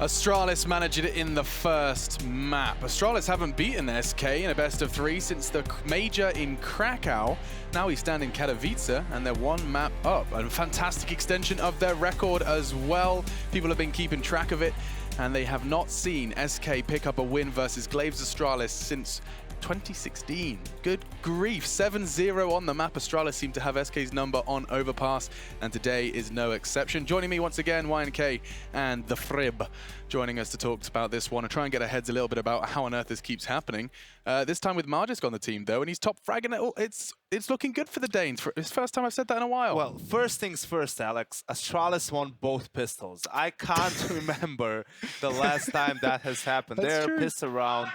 Astralis managed it in the first map. Astralis haven't beaten SK in a best of 3 since the major in Krakow. Now we stand in Katowice and they're one map up. A fantastic extension of their record as well. People have been keeping track of it and they have not seen SK pick up a win versus Glaives Astralis since 2016. Good grief, 7-0 on the map. Astralis seem to have SK's number on Overpass, and today is no exception. Joining me once again, YNK and the Frib, joining us to talk about this one and try and get our heads a little bit about how on earth this keeps happening. This time with Margisk on the team, though, and he's top fragging it. It's looking good for the Danes. It's the first time I've said that in a while. Well, first things first, Alex. Astralis won both pistols. I can't remember the last time that has happened. Their pistol round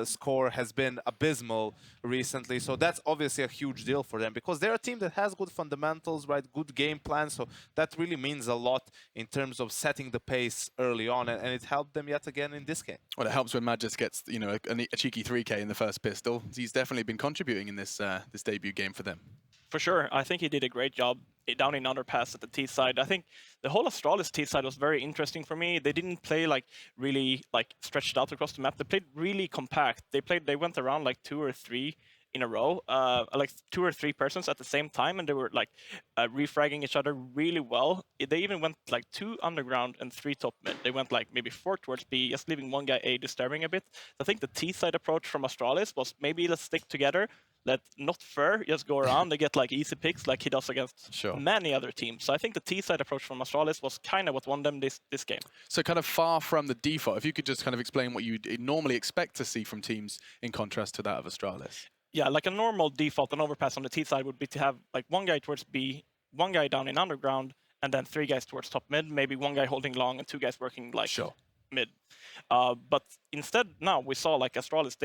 score has been abysmal recently, so that's obviously a huge deal for them because they're a team that has good fundamentals, right? Good game plan, so that really means a lot in terms of setting the pace early on, and it helped them yet again in this game. Well, it helps when Magisk gets, you know, a cheeky 3K in the first pistol. He's definitely been contributing in this this debut game for them. For sure, I think he did a great job down in Underpass at the T side. I think the whole Astralis T side was very interesting for me. They didn't play really stretched out across the map. They played really compact. They went around like 2 or 3 in a row, like 2 or 3 persons at the same time, and they were refragging each other really well. They even went like 2 underground and 3 top mid. They went like maybe 4 towards B, just leaving one guy A disturbing a bit. I think the T side approach from Astralis was maybe let's stick together. Let not Fur just go around. They get like easy picks like he does against many other teams. So I think the T-side approach from Astralis was kind of what won them this game. So kind of far from the default, if you could just kind of explain what you normally expect to see from teams in contrast to that of Astralis. Yeah, like a normal default and overpass on the T-side would be to have like 1 guy towards B, 1 guy down in underground, and then 3 guys towards top mid, maybe 1 guy holding long and 2 guys working like mid. But instead now we saw like Astralis,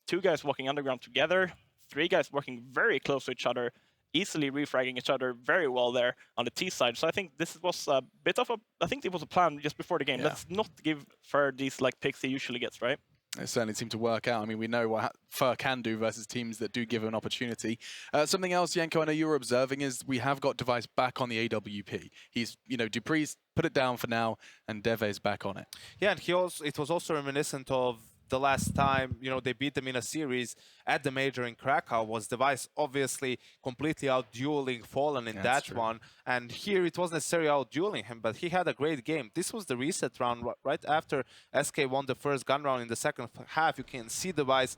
2 guys walking underground together, 3 guys working very close to each other, easily refragging each other very well there on the T side. So I think this was a bit of I think it was a plan just before the game. Yeah. Let's not give Fur these like picks he usually gets, right? It certainly seemed to work out. I mean, we know what Fur can do versus teams that do give him an opportunity. Something else, Yanko, I know you were observing is we have got Device back on the AWP. He's, you know, Dupree's put it down for now, and Deve's back on it. Yeah, and it was also reminiscent of the last time, you know, they beat them in a series at the major in Krakow. Was Device obviously completely out-dueling Fallen in that one. And here it wasn't necessarily out-dueling him, but he had a great game. This was the reset round right after SK won the first gun round in the second half. You can see Device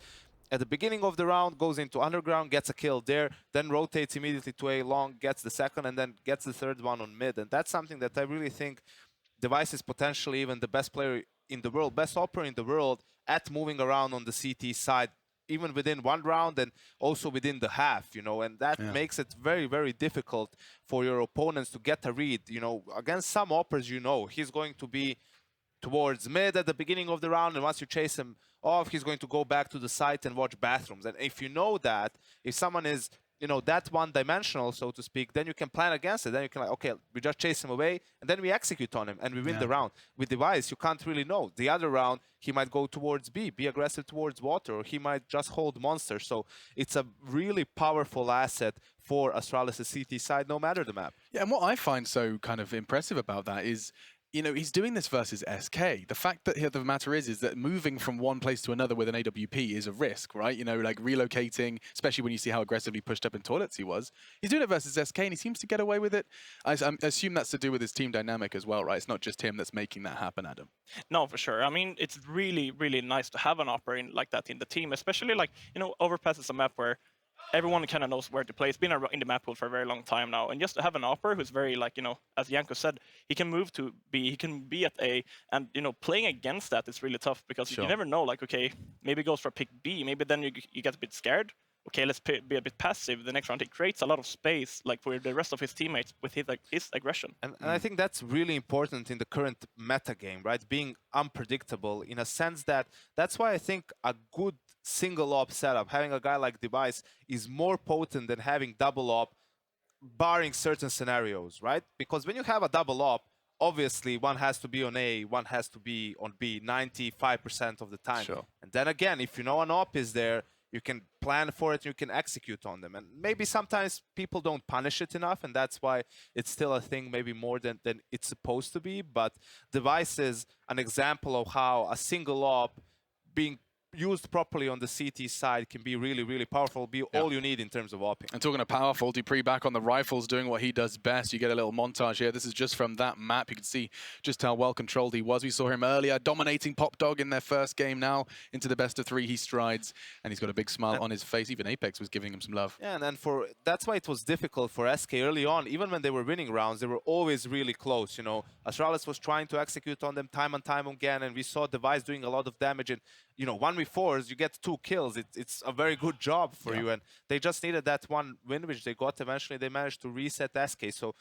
at the beginning of the round, goes into underground, gets a kill there, then rotates immediately to A long, gets the second, and then gets the third one on mid. And that's something that I really think Device is potentially even the best player in the world, best operator in the world at moving around on the CT side, even within 1 round and also within the half, you know, and that makes it very, very difficult for your opponents to get a read. You know, against some operators, you know, he's going to be towards mid at the beginning of the round, and once you chase him off, he's going to go back to the site and watch bathrooms. And if you know that, if someone is, you know, that one-dimensional, so to speak, then you can plan against it. Then you can like, okay, we just chase him away, and then we execute on him, and we win the round. With Device, you can't really know. The other round, he might go towards B, be aggressive towards water, or he might just hold monster. So it's a really powerful asset for Astralis' CT side, no matter the map. Yeah, and what I find so kind of impressive about that is, you know, he's doing this versus SK. The fact that the matter is that moving from one place to another with an AWP is a risk, right? You know, like relocating, especially when you see how aggressively pushed up in toilets he was. He's doing it versus SK, and he seems to get away with it. I assume that's to do with his team dynamic as well, right? It's not just him that's making that happen, Adam. No, for sure. I mean, it's really, really nice to have an operator like that in the team, especially like, you know, Overpass is a map where everyone kind of knows where to play. It's been in the map pool for a very long time now. And just to have an operator who's very, like, you know, as Yanko said, he can move to B, he can be at A. And, you know, playing against that is really tough because you never know, like, okay, maybe he goes for pick B. Maybe then you get a bit scared. Okay, let's be a bit passive the next round. It creates a lot of space, like, for the rest of his teammates with his aggression. And I think that's really important in the current meta game, right? Being unpredictable in a sense that's why I think a good single op setup, having a guy like Device, is more potent than having double op, barring certain scenarios, right? Because when you have a double op, obviously one has to be on A, one has to be on B 95% of the time. And then again, if you know an op is there, you can plan for it, you can execute on them. And maybe sometimes people don't punish it enough, and that's why it's still a thing, maybe more than it's supposed to be. But Device is an example of how a single op being used properly on the CT side can be really, really powerful, be all you need in terms of opping. And talking of powerful, Dupree back on the rifles doing what he does best. You get a little montage here. This is just from that map. You can see just how well controlled he was. We saw him earlier dominating Pop Dog in their first game. Now into the best of 3 he strides, and he's got a big smile on his face. Even Apex was giving him some love. Yeah, and then that's why it was difficult for SK early on. Even when they were winning rounds, they were always really close. You know, Astralis was trying to execute on them time and time again, and we saw Device doing a lot of damage. And you know, 1v4s, you get 2 kills. It's a very good job for you, and they just needed that one win, which they got. Eventually, they managed to reset SK. So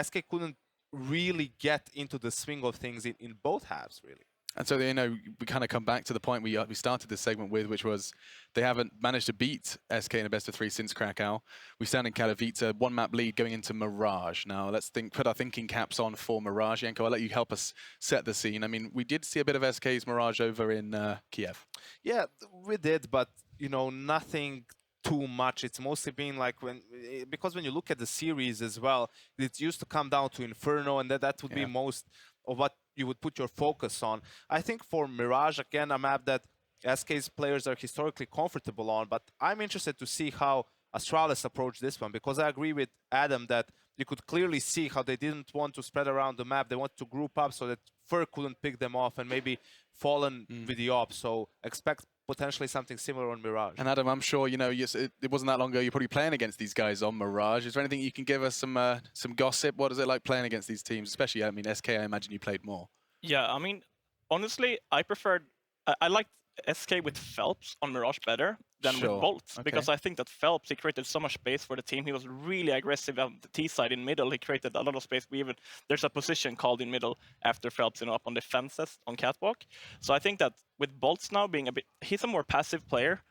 SK couldn't really get into the swing of things in both halves, really. And so, you know, we kind of come back to the point we started this segment with, which was they haven't managed to beat SK in a best of 3 since Krakow. We stand in Katowice, 1 map lead going into Mirage. Now, let's put our thinking caps on for Mirage. Janko, I'll let you help us set the scene. I mean, we did see a bit of SK's Mirage over in Kiev. Yeah, we did, but, you know, nothing too much. It's mostly been like because when you look at the series as well, it used to come down to Inferno, and that would be most of what you would put your focus on. I think for Mirage, again, a map that SK's players are historically comfortable on, but I'm interested to see how Astralis approached this one, because I agree with Adam that you could clearly see how they didn't want to spread around the map. They wanted to group up so that Fur couldn't pick them off and maybe Fallen with the op. So expect potentially something similar on Mirage. And Adam, I'm sure, you know, it wasn't that long ago you're probably playing against these guys on Mirage. Is there anything you can give us some gossip? What is it like playing against these teams? Especially, I mean, SK, I imagine you played more. Yeah, I mean, honestly, I liked SK with Phelps on Mirage better than with Bolts, because I think that Phelps, he created so much space for the team. He was really aggressive on the T side in middle. He created a lot of space. There's a position called in middle after Phelps, you know, up on the fences on catwalk. So I think that with Bolts now being he's a more passive player.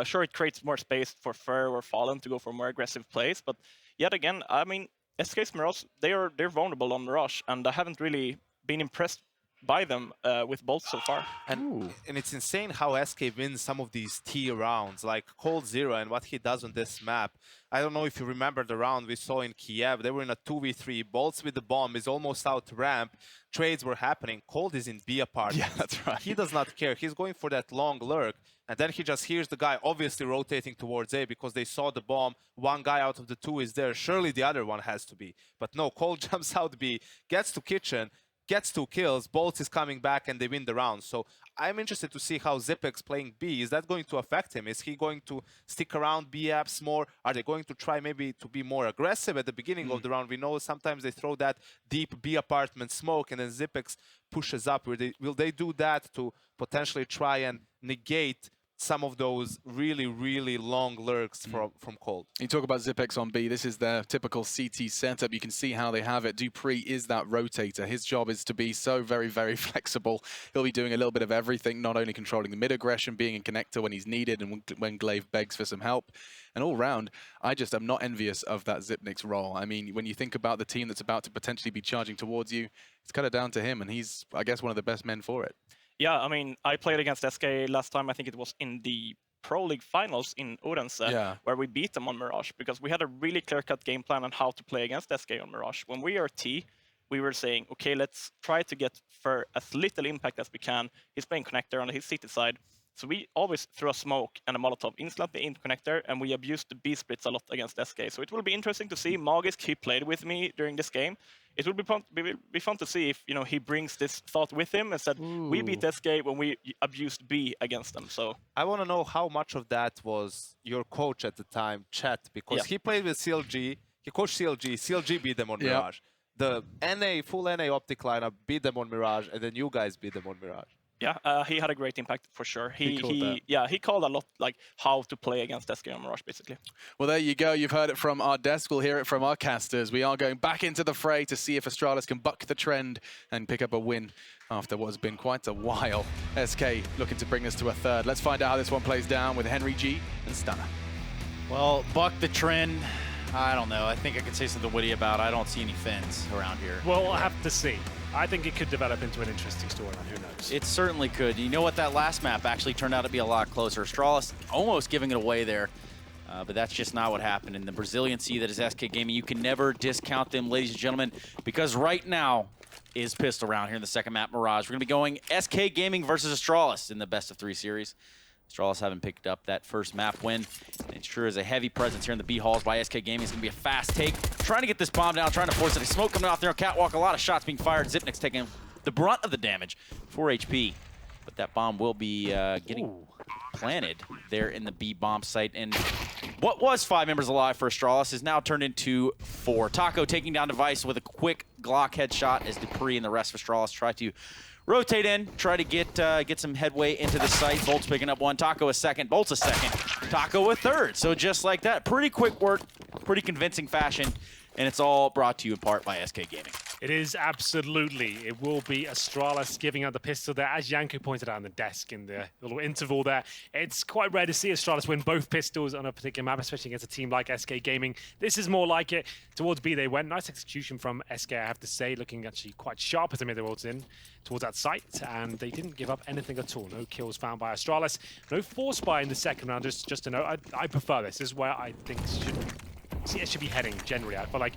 Sure, it creates more space for Fur or Fallen to go for more aggressive plays, but yet again, I mean, SK's Mirage, they're vulnerable on Mirage, and I haven't really been impressed by them with Bolts so far. And it's insane how SK wins some of these T rounds, like Cold Zero and what he does on this map. I don't know if you remember the round we saw in Kiev. They were in a 2v3. Bolts with the bomb is almost out ramp. Trades were happening. Cold is in B apartment. Yeah, that's right. He does not care. He's going for that long lurk. And then he just hears the guy obviously rotating towards A because they saw the bomb. One guy out of the 2 is there. Surely the other one has to be. But no, Cold jumps out B, gets to kitchen, gets 2 kills, Bolts is coming back, and they win the round. So I'm interested to see how Zipex playing B, is that going to affect him? Is he going to stick around B apps more? Are they going to try maybe to be more aggressive at the beginning of the round? We know sometimes they throw that deep B apartment smoke, and then Zipex pushes up. Will they do that to potentially try and negate some of those really, really long lurks from Cold? You talk about Zipex on B. This is their typical CT setup. You can see how they have it. Dupree is that rotator. His job is to be so very, very flexible. He'll be doing a little bit of everything, not only controlling the mid aggression, being in connector when he's needed and when Glaive begs for some help. And all round, I just am not envious of that Zipnik's role. I mean, when you think about the team that's about to potentially be charging towards you, it's kind of down to him, and he's, I guess, one of the best men for it. Yeah, I mean, I played against SK last time. I think it was in the Pro League finals in Odense, where we beat them on Mirage, because we had a really clear-cut game plan on how to play against SK on Mirage. When we are T, we were saying, okay, let's try to get for as little impact as we can. He's playing connector on his CT side. So we always threw a smoke and a Molotov instantly in connector, and we abused the B splits a lot against SK. So it will be interesting to see. Magisk, he played with me during this game. It will be fun to see if, you know, he brings this thought with him and said, we beat SK when we abused B against them. So I want to know how much of that was your coach at the time, Chet, because he played with CLG, he coached CLG, CLG beat them on Mirage. The NA, full NA optic lineup beat them on Mirage, and then you guys beat them on Mirage. Yeah, he had a great impact for sure. He called a lot, like how to play against SK on Mirage, basically. Well, there you go. You've heard it from our desk. We'll hear it from our casters. We are going back into the fray to see if Astralis can buck the trend and pick up a win after what has been quite a while. SK looking to bring us to a third. Let's find out how this one plays down with Henry G and Stunner. Well, buck the trend. I don't know. I think I could say something witty about it. I don't see any fins around here. Well, we'll have to see. I think it could develop into an interesting storyline. Who knows? It certainly could. You know what? That last map actually turned out to be a lot closer. Astralis almost giving it away there, but that's just not what happened. And the Braziliancy that is SK Gaming, you can never discount them, ladies and gentlemen, because right now is pistol round here in the second map, Mirage. We're going to be going SK Gaming versus Astralis in the best-of-3 series. Astralis haven't picked up that first map win. It sure is a heavy presence here in the B halls by SK Gaming. It's going to be a fast take. Trying to get this bomb down, trying to force it. Smoke coming off there on Catwalk. A lot of shots being fired. Zipnik's taking the brunt of the damage. 4 HP. But that bomb will be getting planted there in the B bomb site. And what was 5 members alive for Astralis is now turned into 4. Taco taking down Device with a quick Glock headshot as Dupree and the rest of Astralis try to rotate in, try to get some headway into the site. Bolt's picking up 1, Taco a second, Bolt's a second, Taco a third. So just like that, pretty quick work, pretty convincing fashion, and it's all brought to you in part by SK Gaming. It is absolutely. It will be Astralis giving out the pistol there. As Janko pointed out on the desk in the little interval there, it's quite rare to see Astralis win both pistols on a particular map, especially against a team like SK Gaming. This is more like it. Towards B they went. Nice execution from SK, I have to say, looking actually quite sharp as they made their roads in towards that site, and they didn't give up anything at all. No kills found by Astralis. No force buy in the second round, just to note. I prefer this. This is where I think CS should be heading generally. I feel like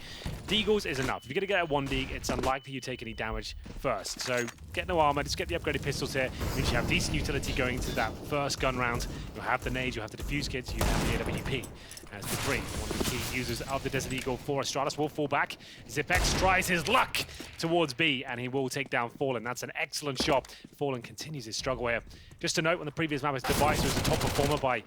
Deagles is enough. If you're going to get a 1 Deag, it's unlikely you take any damage first. So get no armor, just get the upgraded pistols here. You should have decent utility going into that first gun round. You'll have the nades, you'll have the defuse kits, you have the AWP. As Dupree, one of the key users of the Desert Eagle for Astralis, will fall back. Zipex tries his luck towards B, and he will take down Fallen. That's an excellent shot. Fallen continues his struggle here. Just to note, on the previous map, his Device was the top performer by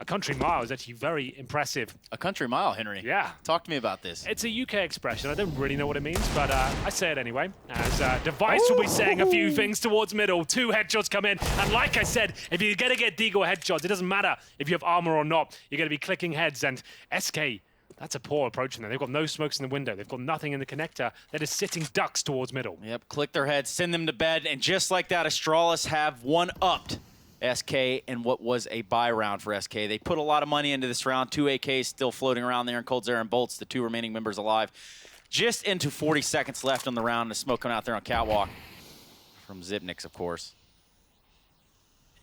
a country mile. Is actually very impressive. A country mile, Henry. Yeah. Talk to me about this. It's a UK expression. I don't really know what it means, but I say it anyway. As Device will be saying a few things towards middle. 2 headshots come in. And like I said, if you're going to get Deagle headshots, it doesn't matter if you have armor or not. You're going to be clicking heads. And SK, that's a poor approach in there. They've got no smokes in the window. They've got nothing in the connector. They're just sitting ducks towards middle. Yep, click their heads, send them to bed. And just like that, Astralis have one-upped SK in what was a buy round for SK. They put a lot of money into this round. 2 AKs still floating around there, and Coldzera and Bolts, the 2 remaining members alive. Just into 40 seconds left on the round. The smoke coming out there on Catwalk from Zipnik's, of course.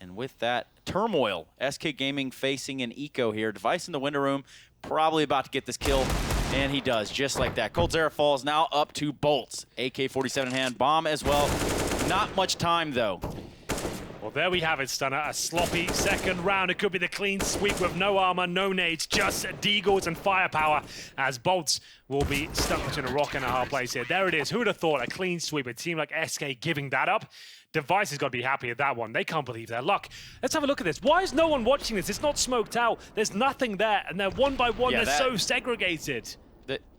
And with that turmoil, SK Gaming facing an eco here. Device in the window room, probably about to get this kill, and he does, just like that. Coldzera falls now up to Bolts. AK-47 in hand, bomb as well. Not much time, though. Well, there we have it, Stunner. A sloppy second round. It could be the clean sweep with no armor, no nades, just Deagles and firepower, as Bolts will be stuck between a rock and a hard place here. There it is. Who would have thought a clean sweep? A team like SK giving that up. Device has got to be happy at that one. They can't believe their luck. Let's have a look at this. Why is no one watching this? It's not smoked out. There's nothing there, and they're one by one. They're so segregated.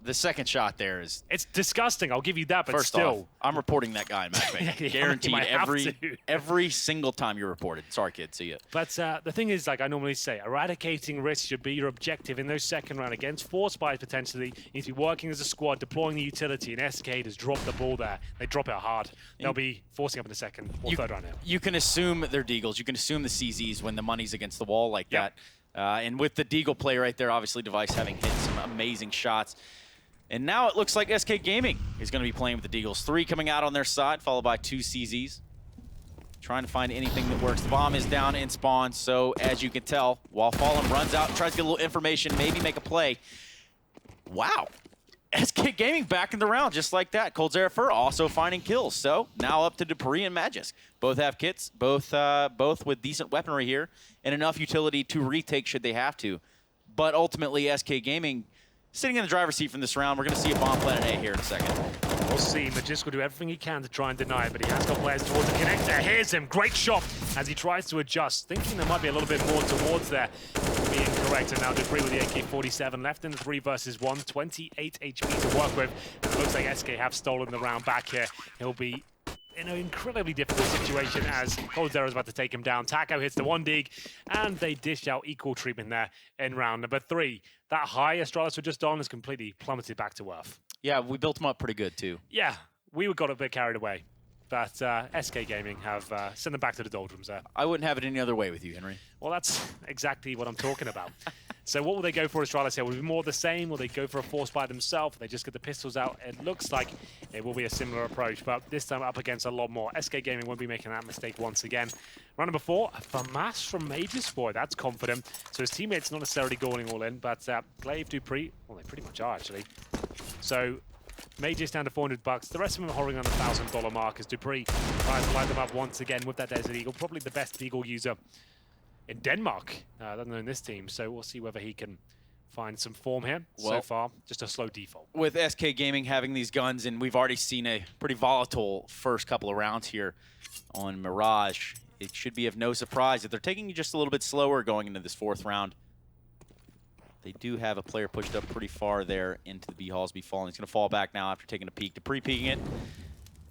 The second shot there is... It's disgusting, I'll give you that, but first still. Off, I'm reporting that guy in matchmaking. Guaranteed every single time you're reported. Sorry, kid, see ya. But the thing is, like I normally say, eradicating risk should be your objective in those second round against 4 spies potentially. You need to be working as a squad, deploying the utility, and SK has dropped the ball there. They drop it hard. They'll be forcing up in the second or third round now. You can assume they're Deagles. You can assume the CZs when the money's against the wall like that. And with the Deagle play right there, obviously Device having hit some amazing shots. And now it looks like SK Gaming is going to be playing with the Deagles. 3 coming out on their side, followed by 2 CZs. Trying to find anything that works. The bomb is down in spawn, so as you can tell, while Fallen runs out and tries to get a little information, maybe make a play. Wow. SK Gaming back in the round just like that. Coldzera also finding kills. So now up to Dupree and Magisk. Both have kits, both with decent weaponry here, and enough utility to retake should they have to. But ultimately, SK Gaming sitting in the driver's seat from this round. We're going to see a bomb planet A here in a second. We'll see. Magisk will do everything he can to try and deny it, but he has got players towards the connector. Here's him. Great shot as he tries to adjust. Thinking there might be a little bit more towards there. Be incorrect. And now Dupree with the AK-47 left in the 3 versus 1. 28 HP to work with. And it looks like SK have stolen the round back here. He'll be in an incredibly difficult situation as Coldzera is about to take him down. Taco hits the 1 Deag, and they dish out equal treatment there in round number 3. That high Astralis were just on has completely plummeted back to earth. Yeah, we built him up pretty good, too. Yeah, we got a bit carried away. But SK Gaming have sent them back to the doldrums there. I wouldn't have it any other way with you, Henry. Well, that's exactly what I'm talking about. So what will they go for Astralis here? Will it be more the same? Will they go for a force by themselves? They just get the pistols out? It looks like it will be a similar approach, but this time up against a lot more. SK Gaming won't be making that mistake once again. Round number 4, a FAMAS from Mage's boy. That's confident. So his teammates not necessarily going all in, but Glaive, Dupree, well, they pretty much are actually. So Mage is down to $400. The rest of them are hovering on the $1,000 mark as Dupree tries to light them up once again with that Desert Eagle. Probably the best Eagle user in Denmark, other than this team. So we'll see whether he can find some form here. Well, so far, just a slow default. With SK Gaming having these guns, and we've already seen a pretty volatile first couple of rounds here on Mirage, it should be of no surprise that they're taking just a little bit slower going into this 4th round. They do have a player pushed up pretty far there into the B-Halls be falling. He's going to fall back now after taking a peek. Dupree peeking it,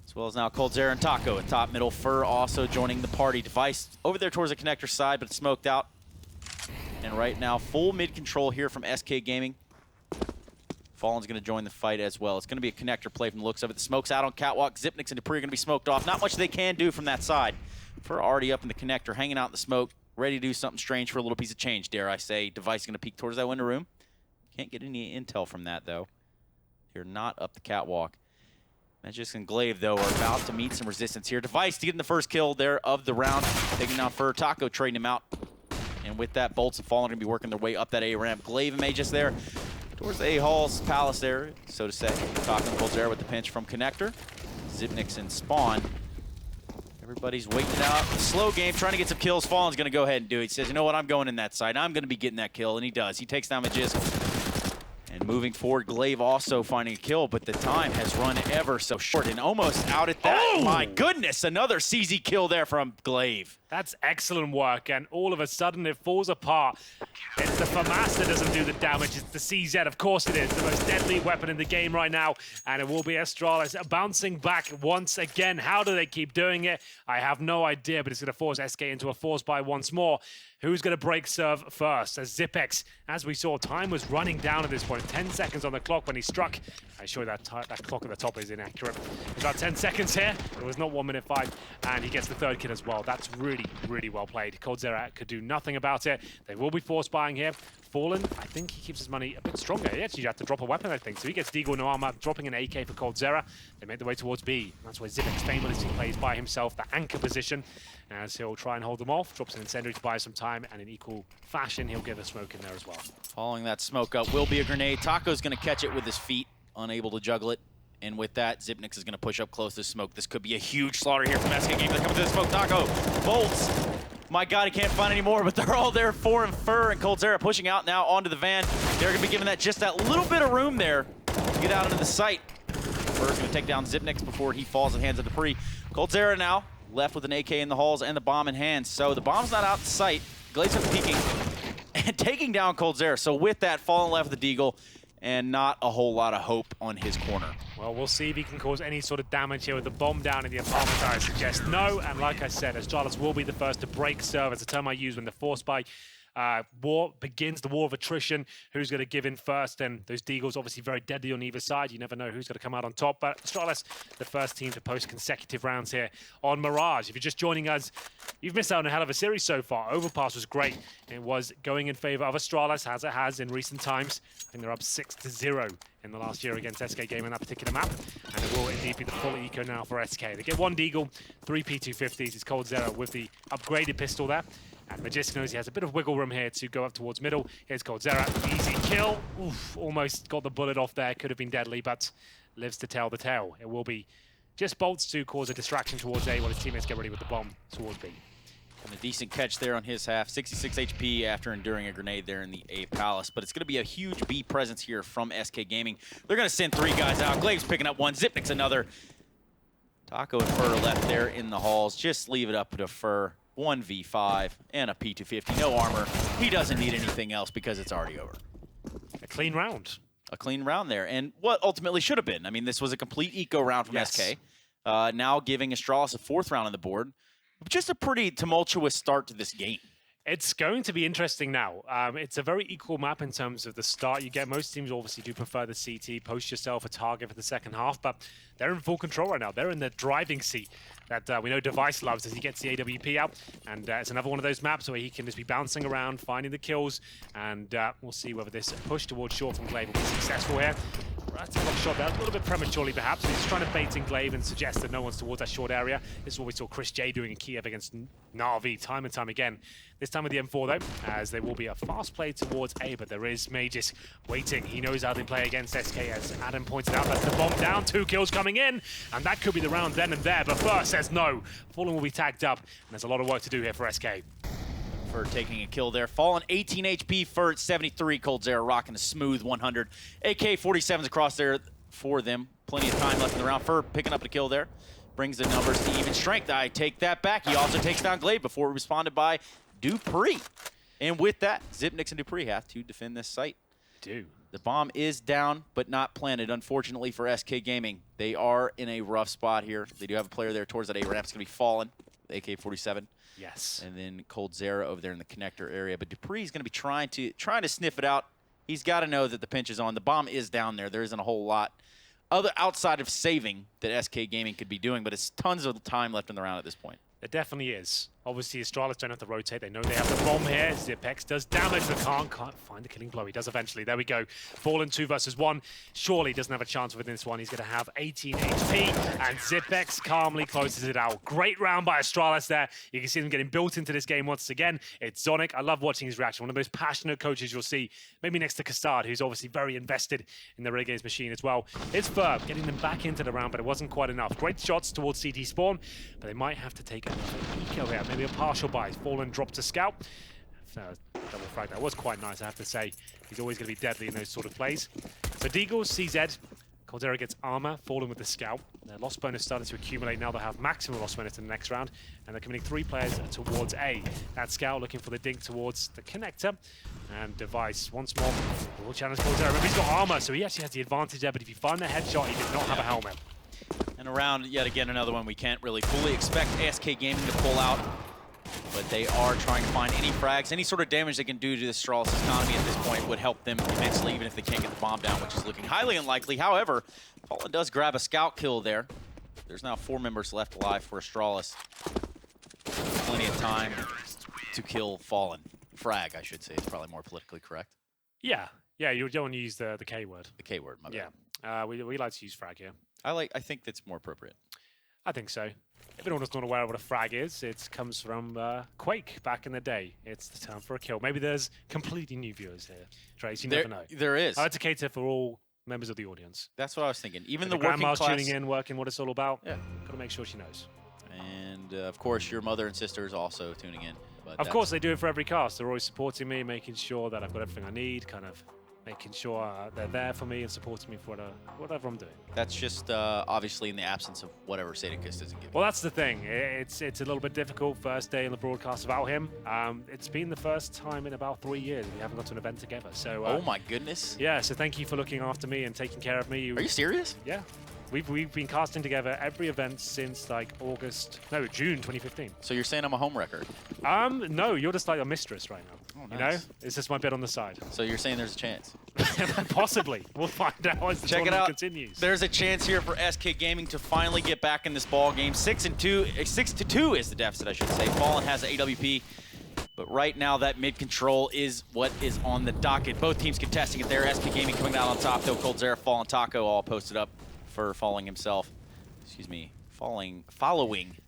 as well as now coldzera and Taco at top middle. Fur also joining the party. Device over there towards the connector side, but it's smoked out. And right now, full mid control here from SK Gaming. Fallen's going to join the fight as well. It's going to be a connector play from the looks of it. The smoke's out on Catwalk. Zipnix and Dupree are going to be smoked off. Not much they can do from that side. Fur already up in the connector, hanging out in the smoke, ready to do something strange for a little piece of change, dare I say. Device going to peek towards that window room. Can't get any intel from that, though. They're not up the catwalk. Magic and Glaive, though, are about to meet some resistance here. Device to get in the first kill there of the round. Taking down Fur. Taco trading him out. And with that, Bolts and Fallen going to be working their way up that A ramp. Glaive and Magus there towards the A-Hall's Palace there, so to say. Taco and coldzera with the pinch from Connector. Zipnix and Spawn. Everybody's waiting it out. Slow game, trying to get some kills. Fallen's going to go ahead and do it. He says, you know what, I'm going in that side. I'm going to be getting that kill, and he does. He takes down Magisk. And moving forward, Glaive also finding a kill, but the time has run ever so short and almost out at that. Oh! My goodness, another CZ kill there from Glaive. That's excellent work, and all of a sudden it falls apart. It's the FAMAS that doesn't do the damage. It's the CZ, of course it is, the most deadly weapon in the game right now, and it will be Astralis bouncing back once again. How do they keep doing it? I have no idea, but it's going to force SK into a force buy once more. Who's going to break serve first? As Zipex, as we saw, time was running down at this point. 10 seconds on the clock when he struck. I assure you that clock at the top is inaccurate. It's about 10 seconds here. It was not 1 minute 5, and he gets the 3rd kill as well. That's really, really well played. coldzera could do nothing about it. They will be force buying here. Fallen, I think he keeps his money a bit stronger. He actually had to drop a weapon, I think. So he gets Deagle no armor, dropping an AK for coldzera. They make their way towards B. That's where Zipex famously plays by himself, the anchor position, as he'll try and hold them off. Drops an incendiary to buy some time, and in equal fashion, he'll get a smoke in there as well. Following that smoke up will be a grenade. Taco's going to catch it with his feet, unable to juggle it. And with that, Zipnix is going to push up close to smoke. This could be a huge slaughter here from SK Gaming. They're coming to the smoke. Taco, Bolts. My God, he can't find any more, but they're all there. Fur and Fur and coldzera pushing out now onto the van. They're going to be giving that just that little bit of room there to get out into the sight. Fur's going to take down Zipnix before he falls in the hands of Dupree. coldzera now left with an AK in the halls and the bomb in hand. So the bomb's not out in sight. Glaive's peeking and taking down coldzera. So with that, Fallen left with the Deagle and not a whole lot of hope on his corner. Well, we'll see if he can cause any sort of damage here with the bomb down in the apartment. I suggest no, and like I said, Astralis will be the first to break serve. It's a term I use when the force buy war begins, the war of attrition. Who's going to give in first? And those Deagles obviously very deadly on either side. You never know who's going to come out on top. But Astralis, the first team to post consecutive rounds here on Mirage. If you're just joining us, you've missed out on a hell of a series so far. Overpass was great. It was going in favor of Astralis, as it has in recent times. I think they're up 6-0 in the last year against SK Game on that particular map. And it will indeed be the full eco now for SK. They get 1 Deagle, 3 P250s. It's coldzera with the upgraded pistol there. And Magisk knows he has a bit of wiggle room here to go up towards middle. Here's coldzera, easy kill. Oof, almost got the bullet off there. Could have been deadly, but lives to tell the tale. It will be just Bolts to cause a distraction towards A while his teammates get ready with the bomb towards B. And a decent catch there on his half. 66 HP after enduring a grenade there in the A Palace. But it's going to be a huge B presence here from SK Gaming. They're going to send 3 guys out. Glaive's picking up 1. Zipnix another. Taco and Fur left there in the halls. Just leave it up to Fur. 1v5 and a P250. No armor. He doesn't need anything else because it's already over. A clean round. A clean round there. And what ultimately should have been. I mean, this was a complete eco round from SK. Now giving Astralis a 4th round on the board. Just a pretty tumultuous start to this game. It's going to be interesting now. It's a very equal map in terms of the start you get. Most teams obviously do prefer the CT, post yourself a target for the second half, but they're in full control right now. They're in the driving seat that we know Device loves as he gets the AWP out. And it's another one of those maps where he can just be bouncing around, finding the kills, and we'll see whether this push towards short from Glaive will be successful here. That's a block shot there, a little bit prematurely perhaps. He's trying to bait in Glaive and suggest that no one's towards that short area. This is what we saw Chris J doing in Kiev against Na'Vi time and time again. This time with the M4 though, as there will be a fast play towards A, but there is Mages waiting. He knows how they play against SK, as Adam pointed out. That's the bomb down, 2 kills coming in, and that could be the round then and there, but first says no. Fallen will be tagged up, and there's a lot of work to do here for SK. For taking a kill there. Fallen 18 HP for 73. coldzera rocking a smooth 100. AK-47s across there for them. Plenty of time left in the round. Fur picking up a kill there. Brings the numbers to even strength. I take that back. He also takes down Glaive before responded by Dupree. And with that, Zipnix and Dupree have to defend this site. The bomb is down, but not planted, unfortunately for SK Gaming. They are in a rough spot here. They do have a player there towards that A ramp. It's going to be Fallen, the AK-47. Yes. And then coldzera over there in the connector area. But Dupree's going to be trying to sniff it out. He's got to know that the pinch is on. The bomb is down there. There isn't a whole lot other outside of saving that SK Gaming could be doing, but it's tons of time left in the round at this point. There definitely is. Obviously, Astralis don't have to rotate. They know they have the bomb here. Zipex does damage, but can't find the killing blow. He does eventually. There we go. Fallen 2 versus 1. Surely doesn't have a chance within this one. He's going to have 18 HP, and Zipex calmly closes it out. Great round by Astralis there. You can see them getting built into this game once again. It's Zonic. I love watching his reaction. One of the most passionate coaches you'll see, maybe next to Castard, who's obviously very invested in the Renegades machine as well. It's Ferb getting them back into the round, but it wasn't quite enough. Great shots towards CT spawn, but they might have to take another eco here. Maybe a partial buy. Fallen dropped to scout. Double frag. That was quite nice, I have to say. He's always going to be deadly in those sort of plays. So Deagles, CZ. coldzera gets armor. Fallen with the scout. Their loss bonus starting to accumulate. Now they'll have maximum loss bonus in the next round. And they're committing 3 players towards A. That scout looking for the dink towards the connector. And Device once more will challenge coldzera. Remember, he's got armor, so he actually has the advantage there. But if you find the headshot, he did not have a helmet. And around, yet again, another one we can't really fully expect SK Gaming to pull out. But they are trying to find any frags, any sort of damage they can do to the Astralis economy at this point would help them immensely, even if they can't get the bomb down, which is looking highly unlikely. However, Fallen does grab a scout kill there. There's now 4 members left alive for Astralis. Plenty of time to kill Fallen. Frag, I should say. It's probably more politically correct. Yeah, you don't want to use the K word. The K word, my bad. Yeah, we like to use frag here. I think that's more appropriate. I think so. If anyone's not aware of what a frag is, it comes from Quake back in the day. It's the term for a kill. Maybe there's completely new viewers here, Trace. You never know. There is. I like to cater for all members of the audience. That's what I was thinking. Even the working grandma's class tuning in, working what it's all about. Yeah. Got to make sure she knows. And of course, your mother and sister is also tuning in. But of course, they do it for every cast. They're always supporting me, making sure that I've got everything I need, kind of making sure they're there for me and supporting me for whatever I'm doing. That's just obviously in the absence of whatever Sadicus doesn't give. Well, that's the thing. It's a little bit difficult. First day in the broadcast without him. It's been the first time in about 3 years we haven't got to an event together. So. Oh my goodness. Yeah. So thank you for looking after me and taking care of me. Are you serious? Yeah. We've been casting together every event since like June 2015. So you're saying I'm a home wrecker? No, you're just like a mistress right now. Oh, nice. You know, it's just my bit on the side. So you're saying there's a chance? Possibly. We'll find out as the tournament continues. There's a chance here for SK Gaming to finally get back in this ball game. 6-2 is the deficit, I should say. Fallen has an AWP. But right now, that mid control is what is on the docket. Both teams contesting it there. SK Gaming coming out on top, though. coldzera, Fallen, Taco all posted up for following himself. Excuse me, following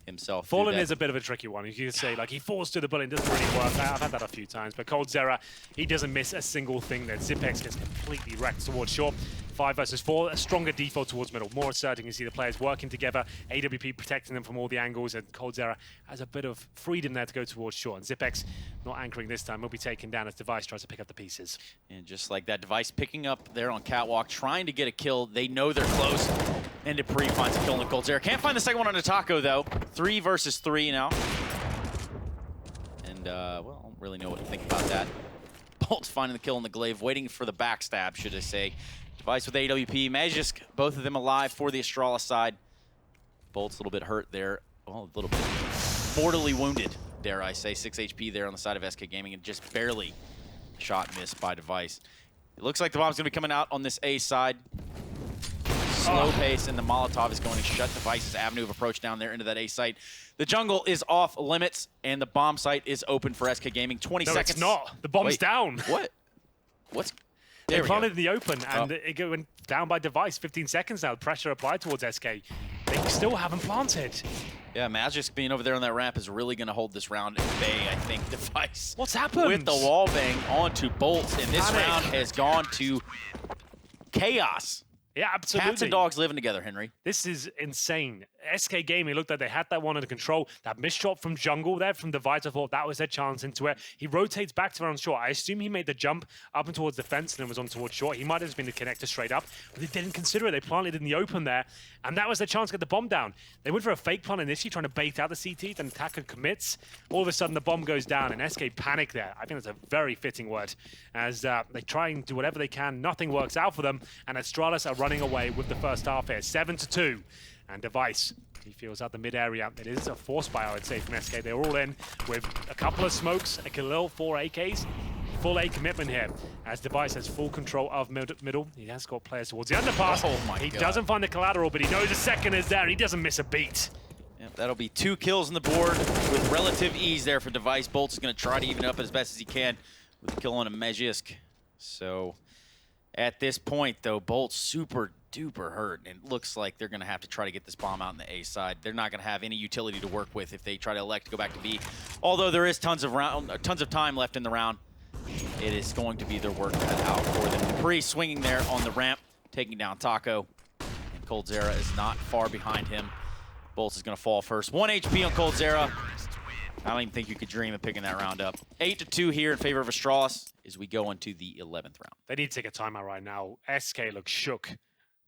himself. Fallen is a bit of a tricky one. You could say, like, he falls to the bullet, it doesn't really work. I've had that a few times. But coldzera, he doesn't miss a single thing there. Zipex gets completely wrecked towards short. 5 versus 4, a stronger default towards middle. More asserting, you see the players working together. AWP protecting them from all the angles, and coldzera has a bit of freedom there to go towards short. And Zipex not anchoring this time. Will be taken down as Device tries to pick up the pieces. And just like that, Device picking up there on catwalk, trying to get a kill. They know they're close. And Dupree finds a kill on coldzera. Can't find the second one on the Taco, though. 3 versus 3 now. And, well, I don't really know what to think about that. Bolt's finding the kill on the Glaive, waiting for the backstab, should I say. Device with AWP, Magisk, both of them alive for the Astralis side. Bolt's a little bit hurt there. Well, a little bit mortally wounded dare I say. 6 HP there on the side of SK Gaming, and just barely shot missed by Device. It looks like the bomb's going to be coming out on this A side. Slow pace, and the Molotov is going to shut Device's avenue of approach down there into that A site. The jungle is off limits, and the bomb site is open for SK Gaming. 20 seconds. No, it's not. The bomb's down. What? What's... They planted in the open, and it went down by Device. 15 seconds now. Pressure applied towards SK. They still haven't planted. Yeah, Magisk being over there on that ramp is really going to hold this round at bay, I think. Device. What's happened? With the wall bang onto Bolts, and this round has gone to chaos. Yeah, absolutely. Cats and dogs living together, Henry. This is insane. SK Gaming looked like they had that one under control. That missed shot from Jungle there, from Device, I thought that was their chance into it. He rotates back to around short. I assume he made the jump up and towards the fence and then was on towards short. He might have just been the connector straight up, but they didn't consider it. They planted in the open there, and that was their chance to get the bomb down. They went for a fake plant initially, trying to bait out the CT, then attacker commits. All of a sudden, the bomb goes down, and SK panic there. I think that's a very fitting word, as they try and do whatever they can. Nothing works out for them, and Astralis are running away with the first half here, 7-2. And Device, he feels out the mid area. It is a force buy, I would say, from SK. They're all in with a couple of smokes, a Khalil, 4 AKs. Full A commitment here, as Device has full control of middle. He has got players towards the underpass. Oh my he God. doesn't find the collateral, but he knows a second is there, and he doesn't miss a beat. Yep, that'll be 2 kills on the board with relative ease there for Device. Bolts is going to try to even up as best as he can with a kill on a Magisk. So at this point, though, Bolt's super duper hurt, and it looks like they're going to have to try to get this bomb out in the A side. They're not going to have any utility to work with if they try to elect to go back to B. Although there is tons of time left in the round, it is going to be their work cut out for them. Dupree swinging there on the ramp, taking down Taco, and Coldzera is not far behind him. Bolts is going to fall first. 1 HP on Coldzera. I don't even think you could dream of picking that round up. 8-2 here in favor of Astralis as we go into the 11th round. They need to take a timeout right now. SK looks shook.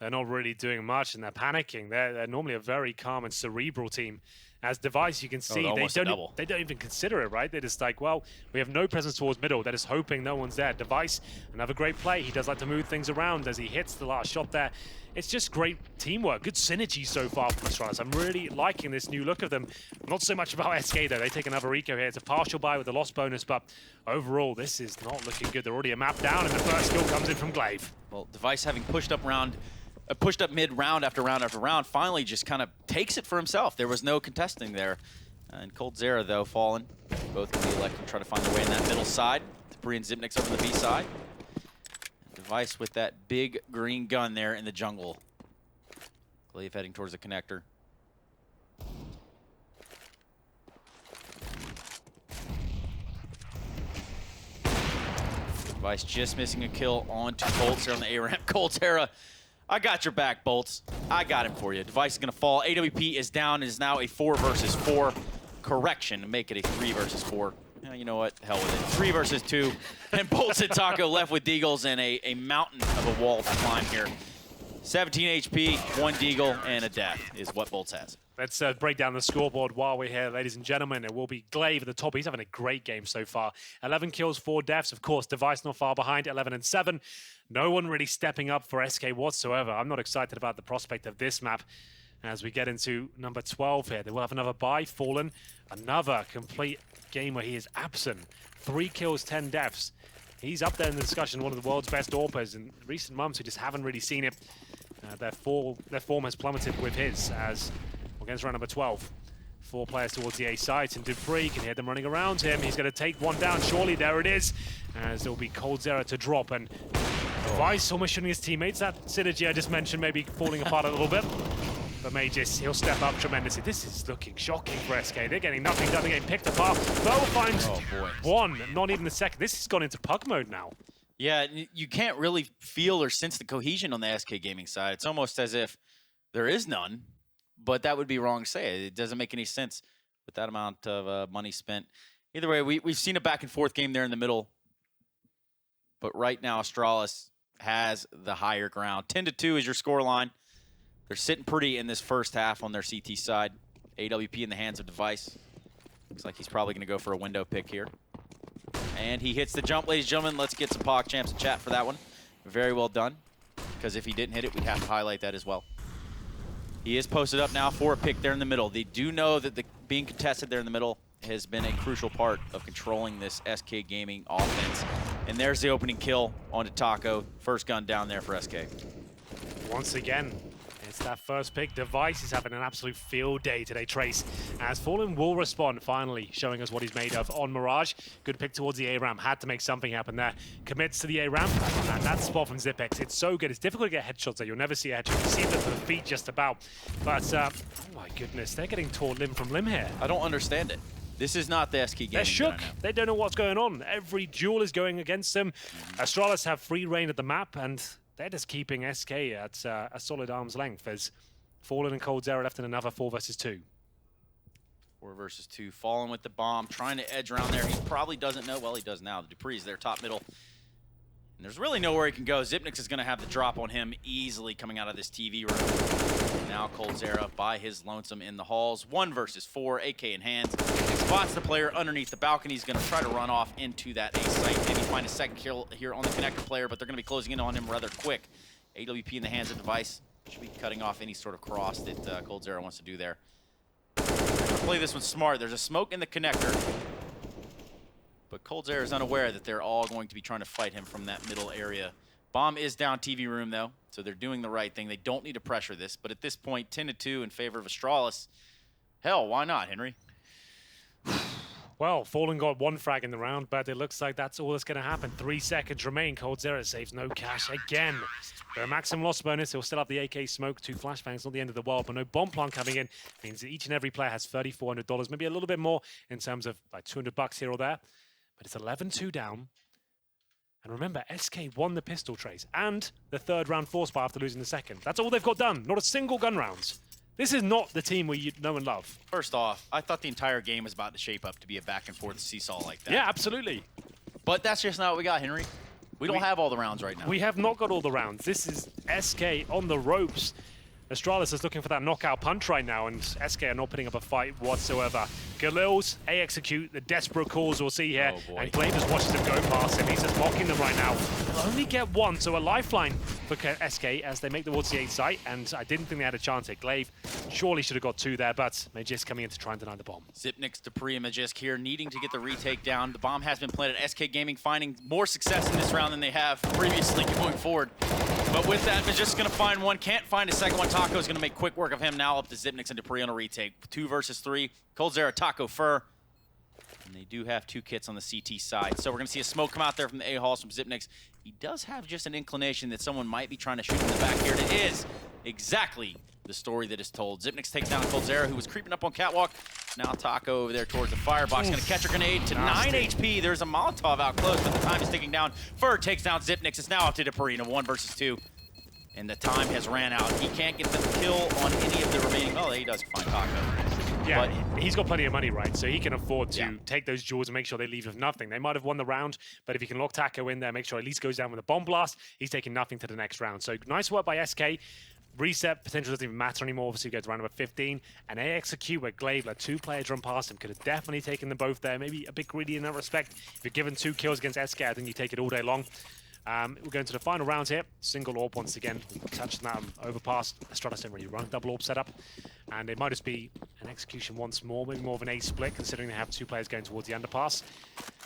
They're not really doing much, and they're panicking. They're normally a very calm and cerebral team. As Device, you can see they don't even consider it, right? They're just like, well, we have no presence towards middle. They're just hoping no one's there. Device, another great play. He does like to move things around as he hits the last shot there. It's just great teamwork, good synergy so far from Astralis. I'm really liking this new look of them. Not so much about SK though. They take another eco here. It's a partial buy with a loss bonus, but overall, this is not looking good. They're already a map down, and the first kill comes in from Glaive. Well, Device having pushed up mid round after round after round, finally just kind of takes it for himself. There was no contesting there. And Coldzera, though, fallen. Both going to be elected to try to find their way in that middle side. Dupree and Zipnik's over the B side. Device with that big green gun there in the jungle. Glaive heading towards the connector. Device just missing a kill onto Bolts there on the A ramp. Coldzera, I got your back, Bolts. I got him for you. Device is going to fall. AWP is down. It is now a 4 versus 4 correction to make it a 3 versus 4. You know what? Hell with it. 3 versus 2. And Bolts and Taco left with Deagles and a mountain of a wall to climb here. 17 HP, 1 Deagle, and a death is what Bolts has. Let's break down the scoreboard while we're here, ladies and gentlemen. It will be Glaive at the top. He's having a great game so far. 11 kills, 4 deaths. Of course, Device not far behind, 11-7. No one really stepping up for SK whatsoever. I'm not excited about the prospect of this map. As we get into number 12 here, they will have another buy, Fallen. Another complete game where he is absent. 3 kills, 10 deaths. He's up there in the discussion, one of the world's best AWPers. In recent months, we just haven't really seen it. Their form has plummeted with his, as we're going to round number 12. 4 players towards the A site, and Dupree can hear them running around him. He's going to take one down, surely. There it is, as it will be Coldzera to drop, and Device almost shooting his teammates. That synergy I just mentioned maybe falling apart a little bit. But Magis, he'll step up tremendously. This is looking shocking for SK. They're getting nothing done. They're getting picked apart. Bo finds one, not even the second. This has gone into pug mode now. Yeah, you can't really feel or sense the cohesion on the SK Gaming side. It's almost as if there is none, but that would be wrong to say. It doesn't make any sense with that amount of money spent. Either way, we've seen a back and forth game there in the middle, but right now Astralis has the higher ground. 10-2 is your scoreline. They're sitting pretty in this first half on their CT side. AWP in the hands of Device. Looks like he's probably going to go for a window pick here. And he hits the jump, ladies and gentlemen. Let's get some POC champs in chat for that one. Very well done, because if he didn't hit it, we'd have to highlight that as well. He is posted up now for a pick there in the middle. They do know that being contested there in the middle has been a crucial part of controlling this SK Gaming offense. And there's the opening kill onto Taco. First gun down there for SK. Once again, it's that first pick. Device is having an absolute field day today, Trace, as Fallen will respond, finally showing us what he's made of on Mirage. Good pick towards the A-ramp. Had to make something happen there. Commits to the A-ramp, and that spot from Zipex, it's so good. It's difficult to get headshots there. You'll never see a headshot. You see them to the feet just about. But, oh my goodness, they're getting torn limb from limb here. I don't understand it. This is not the SK Gaming. They're shook. They don't know what's going on. Every duel is going against them. Astralis have free reign of the map, and they're just keeping SK at a solid arm's length as Fallen and Coldzera left in another 4 versus 2. 4 versus 2. Fallen with the bomb, trying to edge around there. He probably doesn't know. Well, he does now. The Dupree's there, top middle. And there's really nowhere he can go. Zipnix is going to have the drop on him easily coming out of this TV room. And now Coldzera by his lonesome in the halls. 1 versus 4, AK in hands. Spots the player underneath the balcony. He's going to try to run off into that A site. Maybe find a second kill here on the connector player, but they're going to be closing in on him rather quick. AWP in the hands of Device. Should be cutting off any sort of cross that Coldzera wants to do there. Play this one smart. There's a smoke in the connector. But Coldzera is unaware that they're all going to be trying to fight him from that middle area. Bomb is down TV room, though, so they're doing the right thing. They don't need to pressure this, but at this point, 10-2 in favor of Astralis. Hell, why not, Henry? Well, Fallen got 1 frag in the round, but it looks like that's all that's going to happen. 3 seconds remain. Coldzera saves no cash again. For a maximum loss bonus, he'll still have the AK smoke, 2 flashbangs, not the end of the world, but no bomb plant coming in means that each and every player has $3,400, maybe a little bit more in terms of like $200 here or there. But it's 11-2 down. And remember, SK won the pistol trace and the 3rd round force bar after losing the 2nd. That's all they've got done. Not a single gun round. This is not the team we know and love. First off, I thought the entire game was about to shape up to be a back and forth seesaw like that. Yeah, absolutely. But that's just not what we got, Henry. We don't have all the rounds right now. We have not got all the rounds. This is SK on the ropes. Astralis is looking for that knockout punch right now, and SK are not putting up a fight whatsoever. Galil's A-execute, the desperate calls we'll see here, and Glaive just watches them go past him. He's just mocking them right now. They'll only get 1, so a lifeline for SK as they make towards the A site, and I didn't think they had a chance at Glaive. Surely should have got 2 there, but Magisk coming in to try and deny the bomb. Zipnix, Dupree, and Magisk here needing to get the retake down. The bomb has been planted. SK Gaming finding more success in this round than they have previously going forward. But with that, Magisk's going to find 1, can't find a second one. Taco's going to make quick work of him now up to Zipnix and Dupree on a retake. 2 versus 3. Coldzera, Taco, Fur. And they do have 2 kits on the CT side. So we're going to see a smoke come out there from the A-halls from Zipnix. He does have just an inclination that someone might be trying to shoot in the back here. And it is exactly the story that is told. Zipnix takes down Coldzera, who was creeping up on Catwalk. Now Taco over there towards the firebox. Going to catch a grenade to 9 HP. There's a Molotov out close, but the time is ticking down. Fur takes down Zipnix. It's now up to Dupree in a 1 versus 2. And the time has ran out. He can't get the kill on any of the remaining... Oh, he does find Taco. Yeah, but he's got plenty of money, right? So he can afford to take those jewels and make sure they leave with nothing. They might have won the round, but if he can lock Taco in there, make sure at least goes down with a bomb blast, he's taking nothing to the next round. So nice work by SK. Reset potential doesn't even matter anymore. Obviously, he goes to round number 15. And A-execute where Glaive let 2 players run past him. Could have definitely taken them both there. Maybe a bit greedy in that respect. If you're given 2 kills against SK, I think you take it all day long. We're going to the final round here. Single orb once again. Touched that overpass. Astralis didn't really run double orb setup. And it might just be an execution once more. Maybe more of an A split, considering they have 2 players going towards the underpass.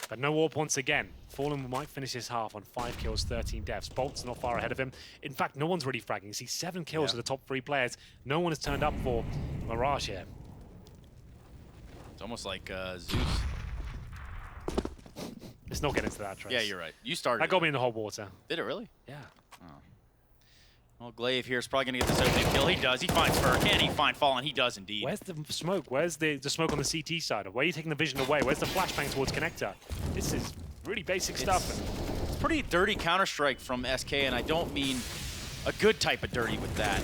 But no orb once again. Fallen might finish this half on 5 kills, 13 deaths. Bolt's not far ahead of him. In fact, no one's really fragging. You see 7 kills of the top 3 players. No one has turned up for Mirage here. It's almost like Zeus. Let's not get into that, Trace. Yeah, you're right. You started. That got me in the hot water. Did it really? Yeah. Oh. Well, Glaive here is probably going to get this opening kill. He does. He finds Fur. Can he find Fallen? He does indeed. Where's the smoke? Where's the smoke on the CT side? Where are you taking the vision away? Where's the flashbang towards connector? This is really basic stuff. It's pretty dirty Counter-Strike from SK, and I don't mean a good type of dirty with that.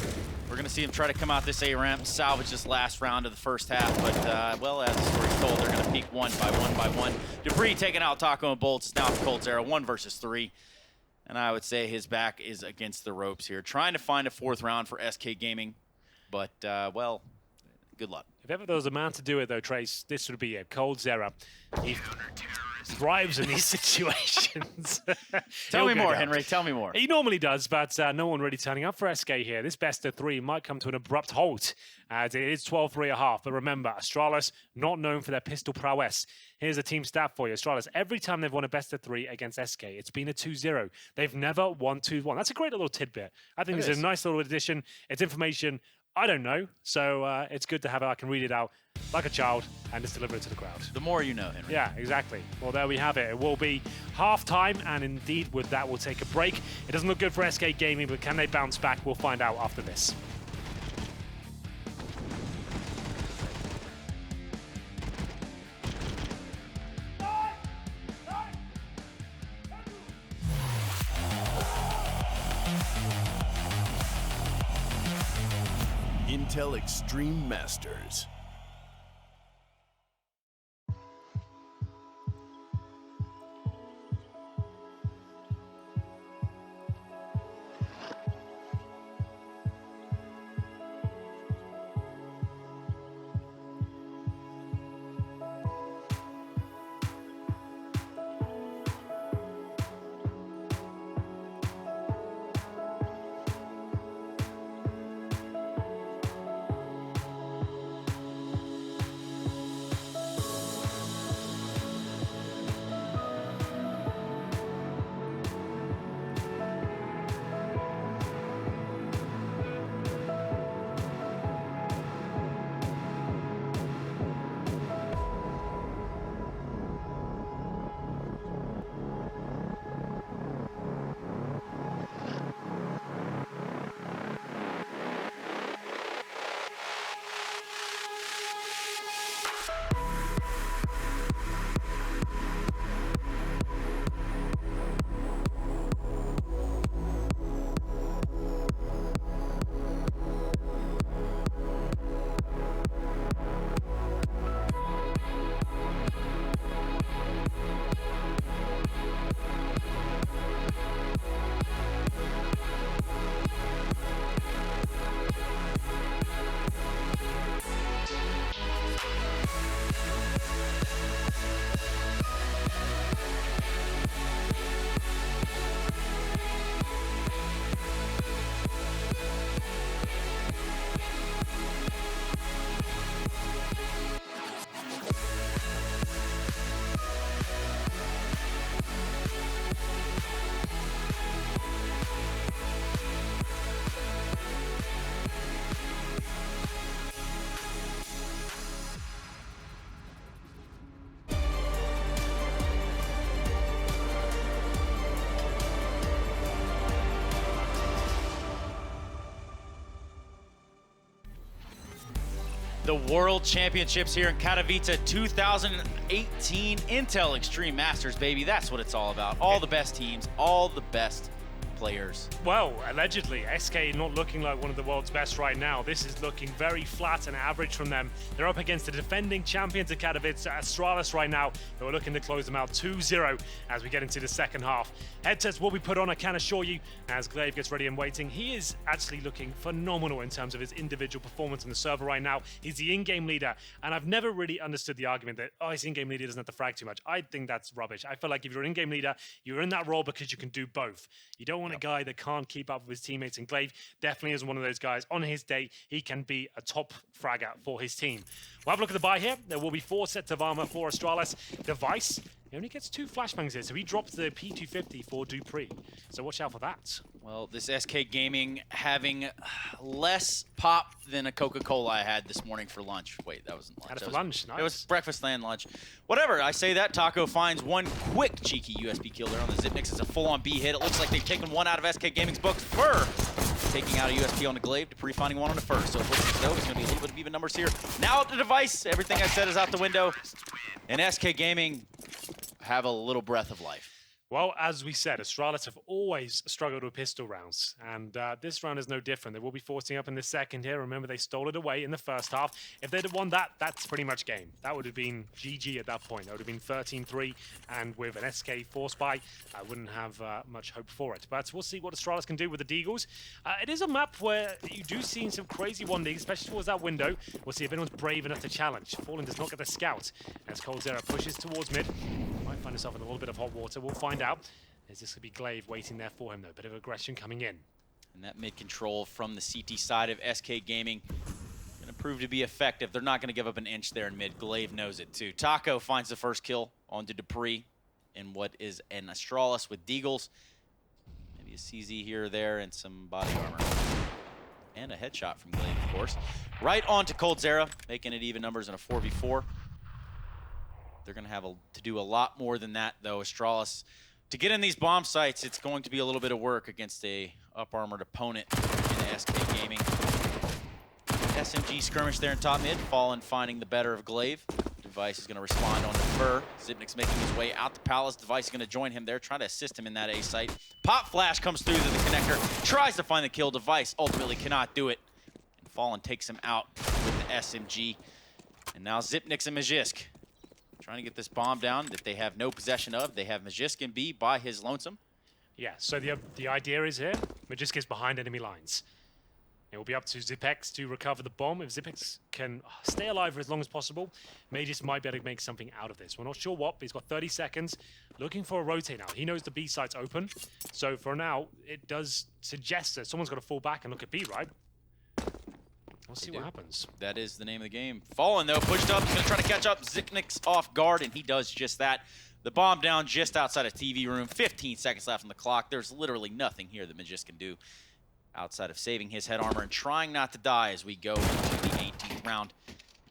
We're going to see him try to come out this A-ramp and salvage this last round of the first half. But, well, as the story's told, they're going to peek one by one. Dupree taking out Taco and Bolts. It's now for Coldzera, 1 versus 3. And I would say his back is against the ropes here. Trying to find a 4th round for SK Gaming. But, well, good luck. If ever there was a man to do it, though, Trace, this would be it. Coldzera. thrives in these situations. Tell me more, Henry. Tell me more. He normally does, but no one really turning up for SK here. This best of 3 might come to an abrupt halt, as it is 12-3.5. But remember, Astralis, not known for their pistol prowess. Here's a team stat for you. Astralis, every time they've won a best of 3 against SK, it's been a 2-0. They've never won 2-1. That's a great little tidbit. I think it's a nice little addition. It's information I don't know, so it's good to have it. I can read it out like a child and just deliver it to the crowd. The more you know, Henry. Yeah, exactly. Well, there we have it. It will be half-time, and indeed with that, we'll take a break. It doesn't look good for SK Gaming, but can they bounce back? We'll find out after this. Intel Extreme Masters. The World Championships here in Katowice 2018 Intel Extreme Masters, baby. That's what it's all about. All the best teams, all the best players. Well, allegedly, SK not looking like one of the world's best right now. This is looking very flat and average from them. They're up against the defending champions of Katowice, Astralis right now, who are looking to close them out 2-0 as we get into the second half. Headsets will be put on, I can assure you, as Glaive gets ready and waiting. He is actually looking phenomenal in terms of his individual performance on the server right now. He's the in-game leader, and I've never really understood the argument that, oh, his in-game leader doesn't have to frag too much. I think that's rubbish. I feel like if you're an in-game leader, you're in that role because you can do both. You don't want a guy that can't keep up with his teammates, and Glaive definitely is one of those guys. On his day, he can be a top fragger for his team. We'll have a look at the buy here. There will be 4 sets of armor for Astralis. Device, he only gets 2 flashbangs here, so he drops the P250 for Dupree. So watch out for that. Well, this SK Gaming having less pop than a Coca-Cola I had this morning for lunch. Wait, that wasn't lunch. Had it for lunch, nice. It was breakfast and lunch. Whatever, I say that. Taco finds one quick cheeky USB kill there on the Zipnix. It's a full-on B hit. It looks like they've taken one out of SK Gaming's books. Fur taking out a USP on the Glaive, Dupree finding one on the first. So it looks as though it's going to be a little bit of even numbers here. Now at the device, everything I said is out the window. And SK Gaming have a little breath of life. Well, as we said, Astralis have always struggled with pistol rounds, and this round is no different. They will be forcing up in the second here. Remember, they stole it away in the first half. If they'd have won that, that's pretty much game. That would have been GG at that point. That would have been 13-3, and with an SK force buy, I wouldn't have much hope for it. But we'll see what Astralis can do with the Deagles. It is a map where you do see some crazy 1Ds, especially towards that window. We'll see if anyone's brave enough to challenge. Fallen does not get the scout, as Coldzera pushes towards mid. Might find himself in a little bit of hot water. We'll find out. Is this going to be Glaive waiting there for him, though? Bit of aggression coming in. And that mid-control from the CT side of SK Gaming going to prove to be effective. They're not going to give up an inch there in mid. Glaive knows it, too. Taco finds the first kill onto Dupree in what is an Astralis with Deagles. Maybe a CZ here or there and some body armor. And a headshot from Glaive, of course. Right onto Coldzera, making it even numbers in a 4v4. They're going to have to do a lot more than that, though. Astralis, to get in these bomb sites, it's going to be a little bit of work against a up-armored opponent in SK Gaming. SMG skirmish there in top mid. Fallen finding the better of Glaive. Device is going to respond on the Fur. Zipnik's making his way out to Palace. Device is going to join him there, trying to assist him in that A site. Pop flash comes through to the connector, tries to find the kill. Device ultimately cannot do it. And Fallen takes him out with the SMG. And now Zipnik's and Magisk trying to get this bomb down that they have no possession of. They have Magisk in B by his lonesome. Yeah, so the idea is here, Magisk is behind enemy lines. It will be up to Zipex to recover the bomb. If Zipex can stay alive for as long as possible, Magisk might be able to make something out of this. We're not sure what, but he's got 30 seconds. Looking for a rotate now. He knows the B site's open. So for now, it does suggest that someone's got to fall back and look at B, right? We'll see what happens. That is the name of the game. Fallen, though, pushed up. He's going to try to catch up. Zipnik's off guard, and he does just that. The bomb down just outside of TV room. 15 seconds left on the clock. There's literally nothing here that Magisk can do outside of saving his head armor and trying not to die as we go into the 18th round.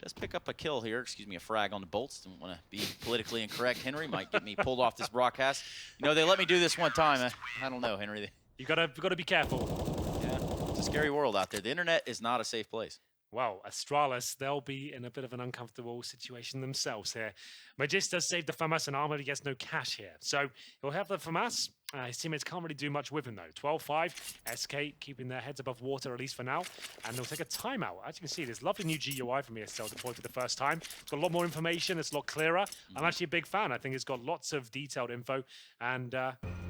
Does pick up a kill here, excuse me, a frag on the bolts. Don't want to be politically incorrect. Henry might get me pulled off this broadcast. You know, they let me do this one time. I don't know, Henry. You gotta be careful. Yeah, it's a scary world out there. The internet is not a safe place. Well, Astralis, they'll be in a bit of an uncomfortable situation themselves here. Magisk does save the FAMAS and armor, he gets no cash here. So he'll have the FAMAS. His teammates can't really do much with him, though. 12-5, SK keeping their heads above water, at least for now. And they'll take a timeout. As you can see, this lovely new GUI from ESL deployed for the first time. It's got a lot more information. It's a lot clearer. I'm actually a big fan. I think it's got lots of detailed info. And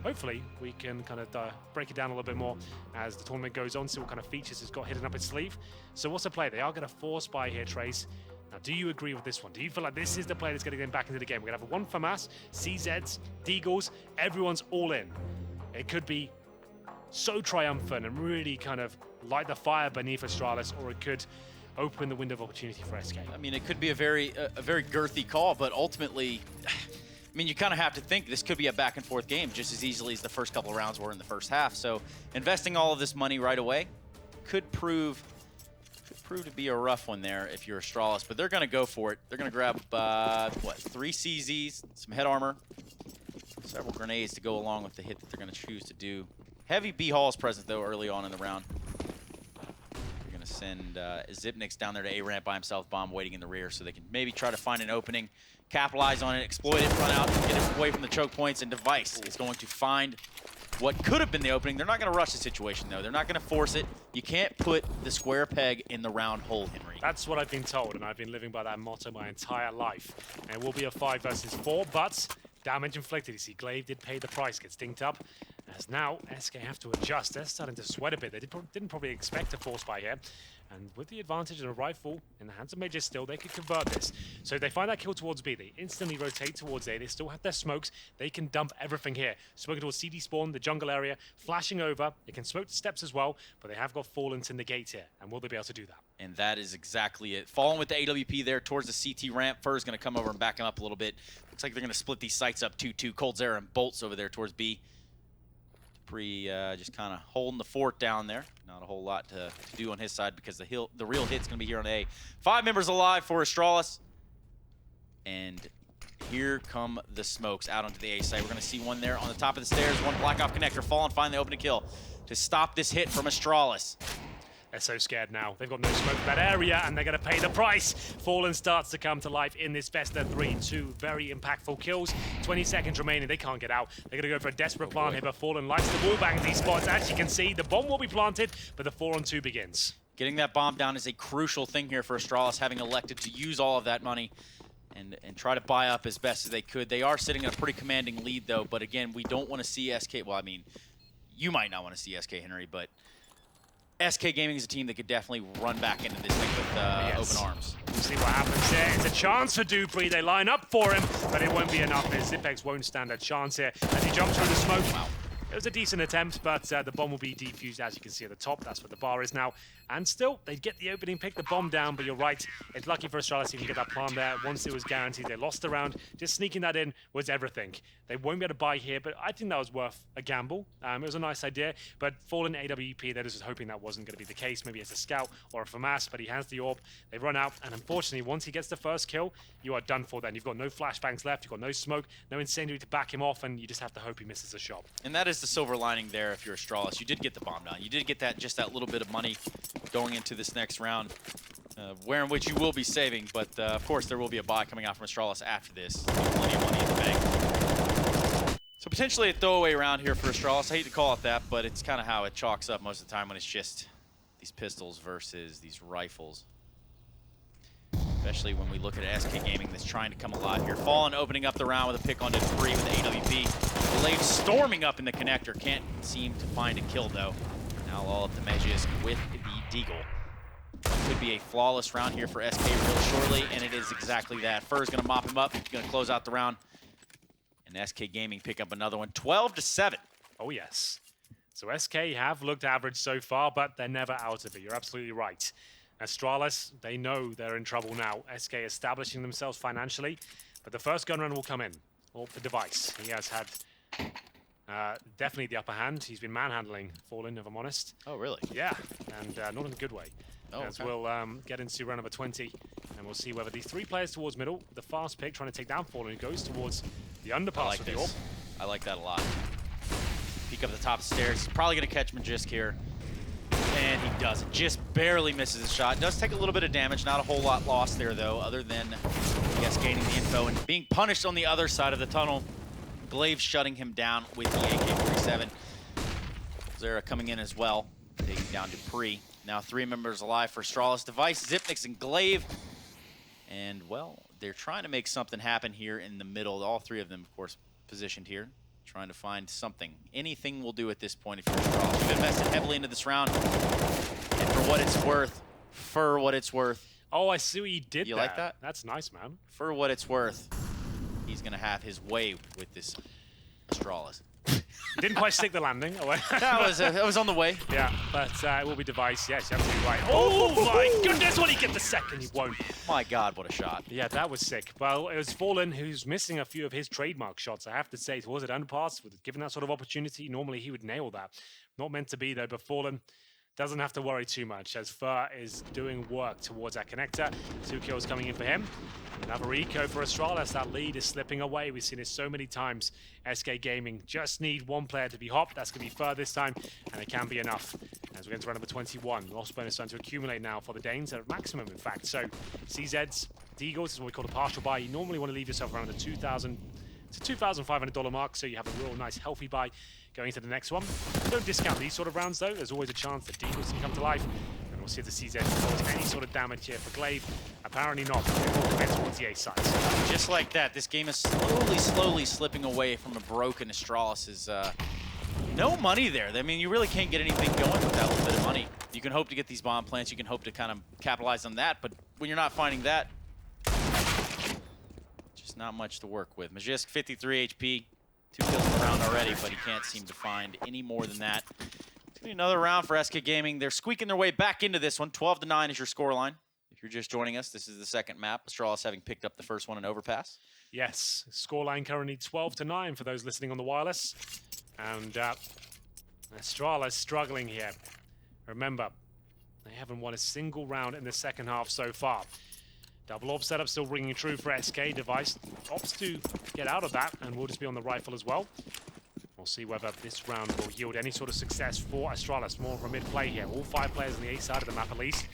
hopefully, we can kind of break it down a little bit more as the tournament goes on, see what kind of features it's got hidden up its sleeve. So what's the play? They are going to force buy here, Trace. Now, do you agree with this one? Do you feel like this is the play that's going to get them back into the game? We're going to have a one FAMAS, CZs, Deagles, everyone's all in. It could be so triumphant and really kind of light the fire beneath Astralis, or it could open the window of opportunity for SK. I mean, it could be a very girthy call, but ultimately, I mean, you kind of have to think this could be a back and forth game just as easily as the first couple of rounds were in the first half. So investing all of this money right away could prove to be a rough one there if you're Astralis, but they're going to go for it. They're going to grab, 3 CZs, some head armor, several grenades to go along with the hit that they're going to choose to do. Heavy B Hall's present, though, early on in the round. They're going to send Zipnik's down there to A-ramp by himself, bomb waiting in the rear, so they can maybe try to find an opening, capitalize on it, exploit it, run out, get it away from the choke points, and Device is going to find what could have been the opening. They're not going to rush the situation, though. They're not going to force it. You can't put the square peg in the round hole, Henry. That's what I've been told, and I've been living by that motto my entire life. And it will be a 5 versus 4, but damage inflicted. You see, Glaive did pay the price, gets dinked up. As now, SK have to adjust. They're starting to sweat a bit. They didn't probably expect a force buy here. And with the advantage of a rifle in the hands of Magisk still, they could convert this. So if they find that kill towards B, they instantly rotate towards A. They still have their smokes. They can dump everything here. Smoking towards CD spawn, the jungle area, flashing over. They can smoke the steps as well, but they have got Fallen to negate here. And will they be able to do that? And that is exactly it. Fallen with the AWP there towards the CT ramp. Fur's going to come over and back him up a little bit. Looks like they're going to split these sites up 2-2. Coldzera and Bolts over there towards B. Dupree just kind of holding the fort down there. Not a whole lot to do on his side because the real hit's going to be here on A. 5 members alive for Astralis. And here come the smokes out onto the A side. We're going to see one there on the top of the stairs. One Black Ops connector. Fallen find the opening kill to stop this hit from Astralis. They're so scared now. They've got no smoke in that area, and they're going to pay the price. Fallen starts to come to life in this best of 3. 2 very impactful kills. 20 seconds remaining. They can't get out. They're going to go for a desperate plant here, but Fallen likes the wall bang these spots. As you can see, the bomb will be planted, but the 4-on-2 begins. Getting that bomb down is a crucial thing here for Astralis, having elected to use all of that money and try to buy up as best as they could. They are sitting in a pretty commanding lead, though, but again, we don't want to see SK. Well, I mean, you might not want to see SK, Henry, but SK Gaming is a team that could definitely run back into this thing with open arms. We'll see what happens here. It's a chance for Dupree. They line up for him, but it won't be enough. Zipex won't stand a chance here as he jumps through the smoke. Wow. It was a decent attempt, but the bomb will be defused, as you can see at the top. That's where the bar is now. And still, they get the opening, pick the bomb down, but you're right. It's lucky for Astralis he can get that plant there. Once it was guaranteed, they lost the round. Just sneaking that in was everything. They won't be able to buy here, but I think that was worth a gamble. It was a nice idea, but Fallen AWP, they're just hoping that wasn't going to be the case. Maybe it's a scout or a FAMAS, but he has the orb. They run out, and unfortunately, once he gets the first kill, you are done for then. You've got no flashbangs left, you've got no smoke, no incendiary to back him off, and you just have to hope he misses a shot. And that is the silver lining there if you're Astralis. You did get the bomb down. You did get that just that little bit of money going into this next round, where in which you will be saving, but of course there will be a buy coming out from Astralis after this. Plenty of money in the bank. So potentially a throwaway round here for Astralis. I hate to call it that, but it's kind of how it chalks up most of the time when it's just these pistols versus these rifles. Especially when we look at SK Gaming that's trying to come alive here. Fallen opening up the round with a pick onto Dupree with the AWP. Blade storming up in the connector. Can't seem to find a kill though. Now all up to Magisk with the Deagle. Could be a flawless round here for SK real shortly, and it is exactly that. Fur's gonna mop him up, gonna close out the round. And SK Gaming pick up another one, 12-7. Oh yes. So SK have looked average so far, but they're never out of it. You're absolutely right. Astralis, they know they're in trouble now. SK establishing themselves financially, but the first gun run will come in. Or the Device. He has had definitely the upper hand. He's been manhandling Fallen, if I'm honest. Oh, really? Yeah, and not in a good way. Oh, as okay. we'll get into round number 20, and we'll see whether these three players towards middle, the fast pick trying to take down Fallen, who goes towards the underpass of the orb. I like that a lot. Peek up the top of the stairs. He's probably going to catch Magisk here. And he doesn't. Just barely misses his shot. Does take a little bit of damage. Not a whole lot lost there, though, other than, I guess, gaining the info and being punished on the other side of the tunnel. Glaive shutting him down with the AK-47. Zera coming in as well, taking down Dupree. Now 3 members alive for Astralis. Device, Zipnix, and Glaive. And, well, they're trying to make something happen here in the middle. All 3 of them, of course, positioned here. Trying to find something. Anything will do at this point if you're Astralis. You've invested heavily into this round. And for what it's worth, Oh, I see what you did there. You like that? That's nice, man. For what it's worth, he's going to have his way with this Astralis. Didn't quite stick the landing. Oh, That was on the way. yeah, but it will be Device. Yes, you're absolutely right. Oh my goodness, when he gets the second, he won't. My God, what a shot. Yeah, that was sick. Well, it was Fallen who's missing a few of his trademark shots. I have to say, towards it underpass, given that sort of opportunity, normally he would nail that. Not meant to be though, but Fallen doesn't have to worry too much as Fur is doing work towards that connector. 2 kills coming in for him. Another eco for Astralis. That lead is slipping away. We've seen it so many times. SK Gaming just need one player to be hot. That's going to be Fur this time, and it can be enough. As we get into round number 21, loss bonus starting to accumulate now for the Danes at a maximum, in fact. So CZs, Deagles is what we call a partial buy. You normally want to leave yourself around the $2,000 to $2,500 mark, so you have a real nice healthy buy going into the next one. Don't discount these sort of rounds though. There's always a chance that Deagles can come to life. We'll see if the CZ cause any sort of damage here for Glaive. Apparently not. They will commit towards the A side. Just like that, this game is slowly slipping away from a broken Astralis. No money there. I mean, you really can't get anything going with that little bit of money. You can hope to get these bomb plants. You can hope to kind of capitalize on that. But when you're not finding that, just not much to work with. Magisk, 53 HP. 2 kills in the round already, but he can't seem to find any more than that. Another round for SK Gaming. They're squeaking their way back into this one. 12-9 is your scoreline. If you're just joining us, this is the second map. Astralis having picked up the first one in Overpass. Yes, scoreline currently 12-9 for those listening on the wireless. And Astralis struggling here. Remember, they haven't won a single round in the second half so far. Double orb setup still ringing true for SK. Device opts to get out of that, and will just be on the rifle as well. We'll see whether this round will yield any sort of success for Astralis. More of a mid-play here. All 5 players on the A side of the map at least.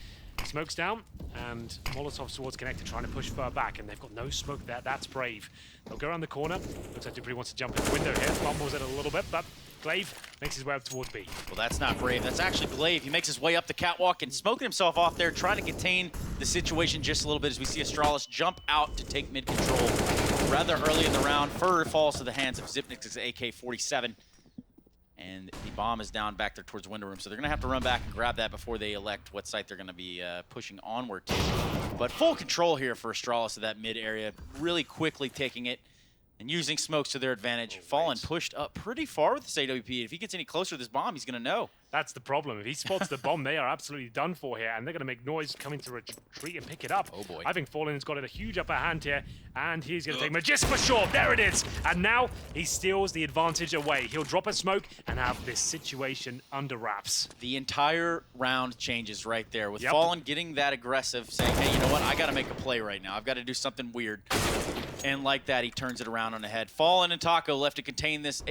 Smokes down, and Molotov towards connector trying to push Fur back, and they've got no smoke there. That's brave. They'll go around the corner. Looks like Dupree wants to jump in the window here. Fumbles it a little bit, but Glaive makes his way up towards B. Well, that's not brave. That's actually Glaive. He makes his way up the catwalk and smoking himself off there, trying to contain the situation just a little bit as we see Astralis jump out to take mid-control rather early in the round. Fur falls to the hands of Zipnix's AK-47. And the bomb is down back there towards window room, so they're going to have to run back and grab that before they elect what site they're going to be pushing onward to. But full control here for Astralis of that mid area, really quickly taking it and using smokes to their advantage. Fallen pushed up pretty far with this AWP. If he gets any closer to this bomb, he's going to know. That's the problem. If he spots the bomb, they are absolutely done for here, and they're going to make noise coming to retreat and pick it up. Oh boy. I think Fallen has got a huge upper hand here, and he's going to take Magist for sure. There it is. And now he steals the advantage away. He'll drop a smoke and have this situation under wraps. The entire round changes right there with Fallen getting that aggressive, saying, hey, you know what? I got to make a play right now. I've got to do something weird. And like that, he turns it around on the head. Fallen and Taco left to contain this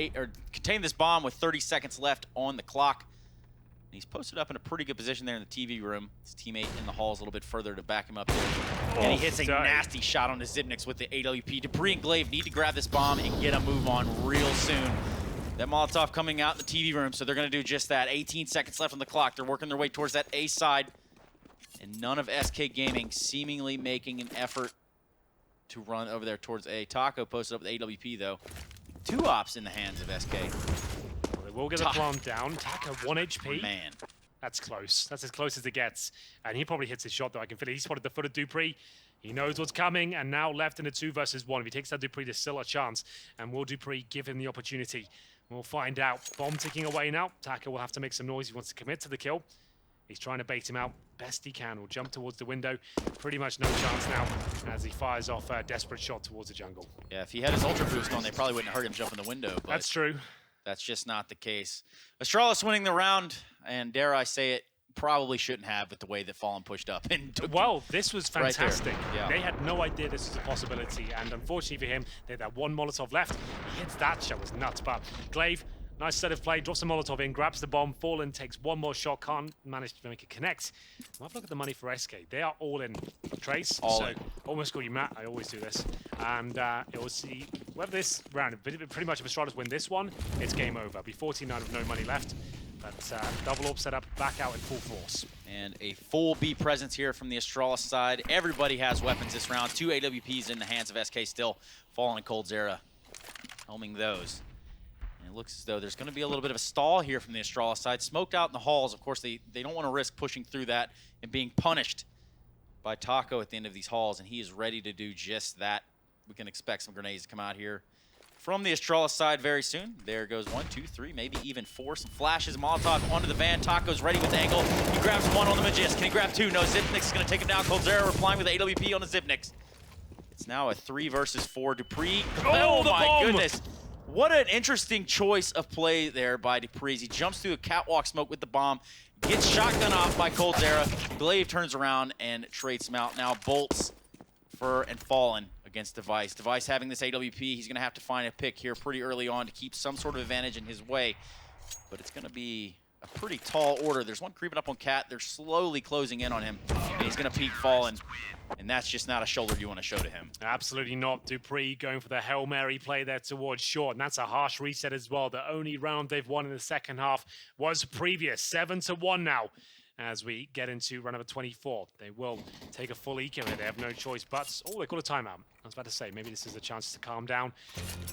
bomb with 30 seconds left on the clock. And he's posted up in a pretty good position there in the TV room. His teammate in the hall is a little bit further to back him up there. And he hits a nasty shot on the Zipnix with the AWP. Dupree and Glaive need to grab this bomb and get a move on real soon. That Molotov coming out in the TV room, so they're going to do just that. 18 seconds left on the clock. They're working their way towards that A side. And none of SK Gaming seemingly making an effort to run over there towards A. Taco posted up with AWP, though. 2 ops in the hands of SK. They will get the plant down. Taco 1 HP. Man. That's close. That's as close as it gets. And he probably hits his shot, though. I can feel it. He spotted the foot of Dupree. He knows what's coming, and now left in a 2 versus 1. If he takes that Dupree, there's still a chance. And will Dupree give him the opportunity? We'll find out. Bomb ticking away now. Taco will have to make some noise. He wants to commit to the kill. He's trying to bait him out best he can. Will jump towards the window. Pretty much no chance now as he fires off a desperate shot towards the jungle. Yeah, if he had his ultra boost on, they probably wouldn't have heard him jump in the window. But that's true. That's just not the case. Astralis winning the round, and dare I say it, probably shouldn't have with the way that Fallen pushed up. And well, this was fantastic. Right there. Yeah. They had no idea this was a possibility, and unfortunately for him, they had that 1 Molotov left. He hits that shot, was nuts, but Glaive, nice set of play, drops a Molotov in, grabs the bomb. Fallen takes 1 more shot, can't manage to make it connect. Have a look at the money for SK. They are all in. Trace, all in. Almost got you, Matt. I always do this. And it will see whether this round, pretty much if Astralis win this one, it's game over. Be 49 with no money left. But double AWP set up back out in full force. And a full B presence here from the Astralis side. Everybody has weapons this round. 2 AWPs in the hands of SK still. Fallen and Coldzera helming those. It looks as though there's going to be a little bit of a stall here from the Astralis side. Smoked out in the halls. Of course, they don't want to risk pushing through that and being punished by Taco at the end of these halls, and he is ready to do just that. We can expect some grenades to come out here from the Astralis side very soon. There goes 1, 2, 3, maybe even 4. Some flashes, Molotov onto the van. Taco's ready with the angle. He grabs 1 on the Magist. Can he grab 2? No, Zipnix is going to take him down. Coldzera replying with the AWP on the Zipnix. It's now a 3 versus 4. Dupree. Oh my goodness. What an interesting choice of play there by Dupree. He jumps through a catwalk smoke with the bomb, gets shotgun off by Coldzera. Glaive turns around and trades him out. Now bolts for and Fallen against Device. Device having this AWP, he's going to have to find a pick here pretty early on to keep some sort of advantage in his way. But it's going to be a pretty tall order. There's one creeping up on Cat. They're slowly closing in on him. And he's going to peek Fallen. And that's just not a shoulder you want to show to him. Absolutely not. Dupree going for the Hail Mary play there towards short. And that's a harsh reset as well. The only round they've won in the second half was previous. 7-1 now. As we get into round number 24, they will take a full eco here. They have no choice, but they've got a timeout. I was about to say, maybe this is a chance to calm down.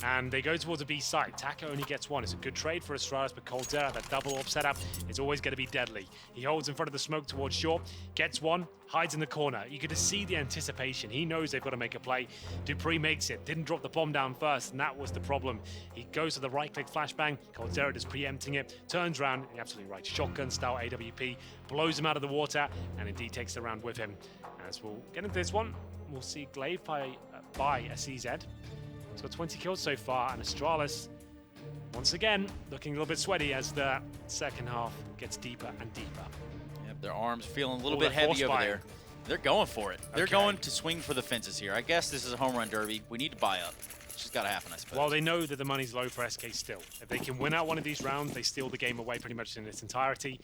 And they go towards the B side. Taco only gets 1. It's a good trade for Astralis, but Coldzera, that double AWP setup, is always going to be deadly. He holds in front of the smoke towards short, gets 1, hides in the corner. You can just see the anticipation. He knows they've got to make a play. Dupree makes it. Didn't drop the bomb down first, and that was the problem. He goes to the right-click flashbang. Coldzera just preempting it. Turns around, you're absolutely right. Shotgun-style AWP. Blows him out of the water, and indeed takes the round with him. As we'll get into this one, we'll see Glaive by a CZ. He's got 20 kills so far, and Astralis, once again, looking a little bit sweaty as the second half gets deeper and deeper. Yep, their arms feeling a little bit heavy over there. They're going for it. They're going to swing for the fences here. I guess this is a home run derby. We need to buy up. It's just got to happen, I suppose. Well, they know that the money's low for SK still. If they can win out one of these rounds, they steal the game away pretty much in its entirety.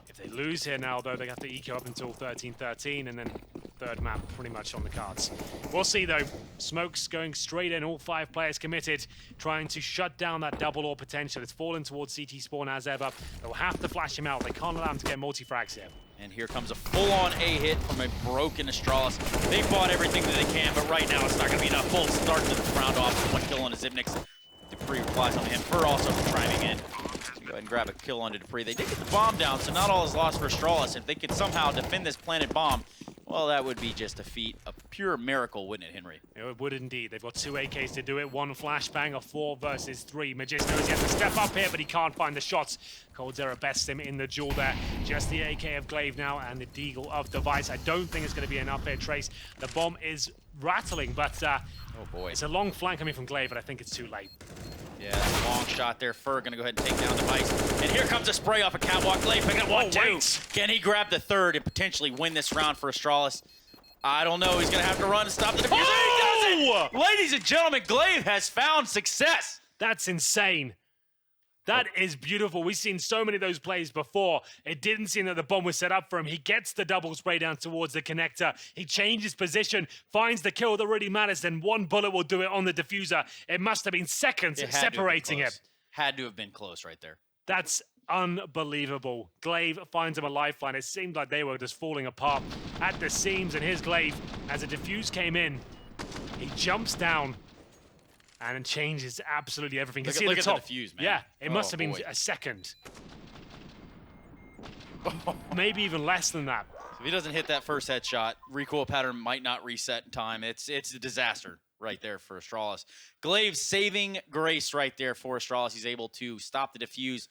If they lose here now, though, they have to eco up until 13-13, and then third map pretty much on the cards. We'll see, though. Smoke's going straight in, all 5 players committed, trying to shut down that double AWP potential. It's fallen towards CT spawn as ever. They'll have to flash him out. They can't allow him to get multi-frags here. And here comes a full-on A hit from a broken Astralis. They fought everything that they can, but right now it's not going to be enough. Full start to the round off. 1 kill on a Zipnix. Dupree replies on him for also priming in. So Go ahead and grab a kill onto Dupree. They did get the bomb down, so not all is lost for Astralis. If they could somehow defend this planted bomb, well, that would be just a feat of pure miracle, wouldn't it, Henry? It would indeed. They've got 2 AKs to do it. 1 flashbang, a 4 versus 3. Magisto has yet to step up here, but he can't find the shots. coldzera bests him in the duel there. Just the AK of Glaive now and the Deagle of Device. I don't think it's going to be enough here, Trace. The bomb is rattling, but oh boy, it's a long flank coming from Glaive, but I think it's too late. Yeah, it's a long shot there. Fur gonna go ahead and take down Device. And here comes a spray off a catwalk. Glaive picking up 1-2. Can he grab the third and potentially win this round for Astralis? I don't know. He's gonna have to run and stop the diffuser. He does it! Ladies and gentlemen, Glaive has found success. That's insane. That is beautiful. We've seen so many of those plays before. It didn't seem that the bomb was set up for him. He gets the double spray down towards the connector. He changes position, finds the kill that really matters, then 1 bullet will do it on the diffuser. It must have been seconds separating it. Had to have been close right there. That's unbelievable. Glaive finds him a lifeline. It seemed like they were just falling apart at the seams, and here's Glaive. As the diffuse came in, he jumps down and changes absolutely everything. You can see look the at top. The diffuse, man. Yeah, it must have been boy. a second. Maybe even less than that. If he doesn't hit that first headshot, recoil pattern might not reset in time. It's a disaster right there for Astralis. Glaive saving grace right there for Astralis. He's able to stop the diffuse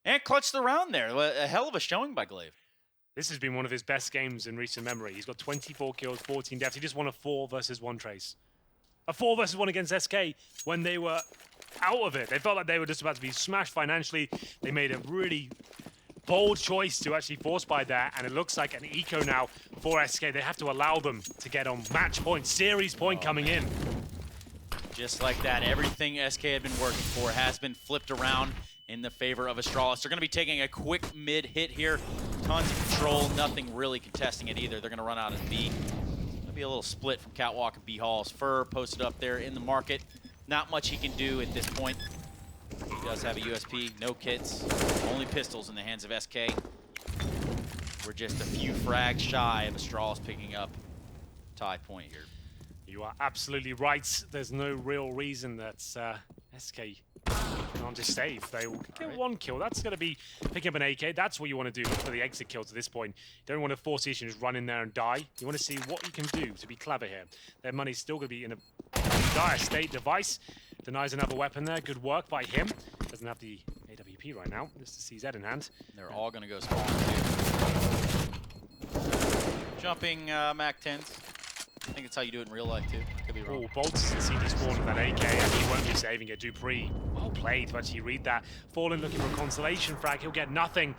and clutch the round there. A hell of a showing by Glaive. This has been one of his best games in recent memory. He's got 24 kills, 14 deaths. He just won a 4 versus 1 Trace. A 4 versus 1 against SK when they were out of it. They felt like they were just about to be smashed financially. They made a really bold choice to actually force buy there, and it looks like an eco now for SK. They have to allow them to get on match point, series point coming in. Just like that, everything SK had been working for has been flipped around in the favor of Astralis. They're going to be taking a quick mid hit here. Tons of control, nothing really contesting it either. They're going to run out as B. Be a little split from Catwalk and B Halls. Fur posted up there in the market. Not much he can do at this point. He does have a USP, no kits, only pistols in the hands of SK. We're just a few frags shy of Astralis picking up tie point here. You are absolutely right. There's no real reason that SK can't just save. They will get 1 kill. That's going to be picking up an AK. That's what you want to do for the exit kill to this point. You don't want to force the issue and just run in there and die. You want to see what you can do to be clever here. Their money's still going to be in a dire state. Device denies another weapon there. Good work by him. Doesn't have the AWP right now. Just the CZ in hand. They're all going to go spawn too. Jumping Mac 10s. I think it's how you do it in real life too. Could be wrong. Oh, Bolts and CD spawn with that AK, and he won't be saving it. Dupree, well played to actually read that. Fallen looking for a consolation frag. He'll get nothing.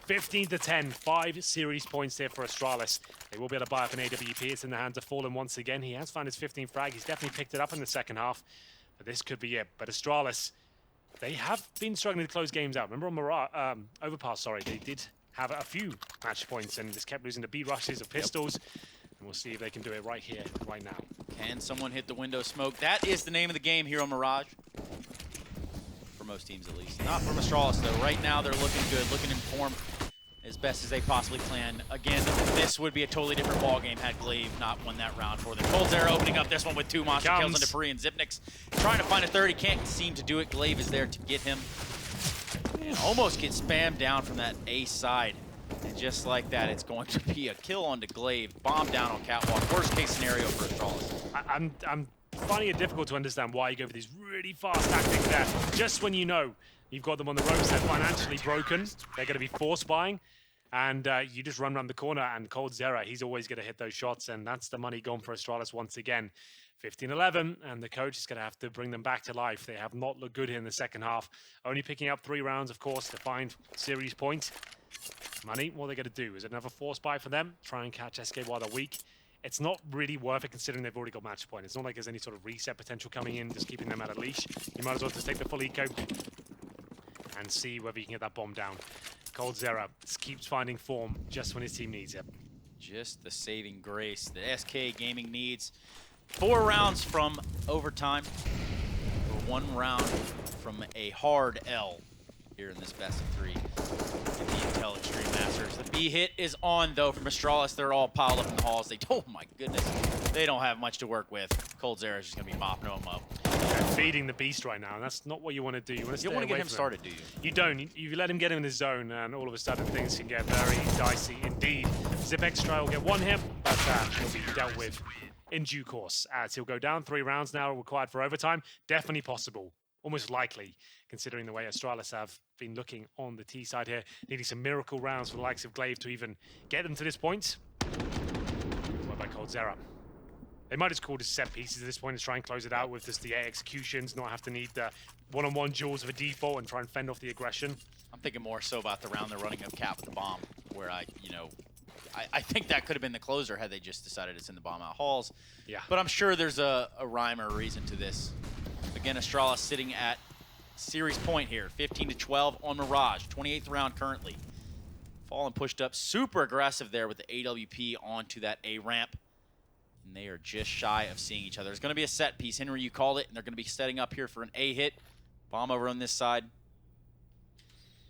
15 to 10, 5 series points here for Astralis. They will be able to buy up an AWP. It's in the hands of Fallen once again. He has found his 15th frag. He's definitely picked it up in the second half. But this could be it. But Astralis, they have been struggling to close games out. Remember on Mirage, Overpass, sorry, they did have a few match points and just kept losing to B rushes of pistols. And we'll see if they can do it right here, right now. Can someone hit the window smoke? That is the name of the game here on Mirage. For most teams, at least. Not from Astralis, though. Right now, they're looking good, looking in form as best as they possibly can. Again, this would be a totally different ball game had Glaive not won that round for them. coldzera opening up this one with 2 monster kills on Dupree, and Zipnik's trying to find a third. He can't seem to do it. Glaive is there to get him. And almost gets spammed down from that A side. And just like that, it's going to be a kill onto Glaive. Bomb down on Catwalk. Worst case scenario for Astralis. I'm finding it difficult to understand why you go for these really fast tactics there. Just when you know you've got them on the ropes, they're financially broken, they're going to be force buying, and you just run around the corner, and coldzera, he's always going to hit those shots, and that's the money gone for Astralis once again. 15-11, and the coach is going to have to bring them back to life. They have not looked good here in the second half. Only picking up 3 rounds, of course, to find series point. Money, what are they going to do? Is it another force buy for them? Try and catch SK while they're weak? It's not really worth it considering they've already got match point. It's not like there's any sort of reset potential coming in, just keeping them at a leash. You might as well just take the full eco and see whether you can get that bomb down. coldzera keeps finding form just when his team needs it. Just the saving grace that SK Gaming needs. 4 rounds from overtime, or 1 round from a hard L here in this best of 3 in the Intel Extreme Masters. The B hit is on, though, from Astralis. They're all piled up in the halls. Oh, my goodness. They don't have much to work with. coldzera is just going to be mopping them up. feeding the beast right now, and that's not what you want to do. You want to You don't want to get him started, do you? You don't. You let him get in the zone, and all of a sudden things can get very dicey indeed. Zipex try will get one hit, but he'll be dealt with in due course, as he'll go down. 3 rounds now required for overtime. Definitely possible. Almost likely, considering the way Astralis have been looking on the T side here. Needing some miracle rounds for the likes of Glaive to even get them to this point. Well by coldzera. They might just call this set pieces at this point and try and close it out with just the A executions, not have to need the one-on-one duels of a default and try and fend off the aggression. I'm thinking more so about the round they're running of Cat with the bomb, where I think that could have been the closer had they just decided to send the bomb out halls. Yeah. But I'm sure there's a rhyme or a reason to this. Again, Astralis sitting at series point here, 15-12 on Mirage, 28th round currently. Fallen pushed up, super aggressive there with the AWP onto that A ramp. And they are just shy of seeing each other. There's going to be a set piece. Henry, you called it, and they're going to be setting up here for an A hit. Bomb over on this side.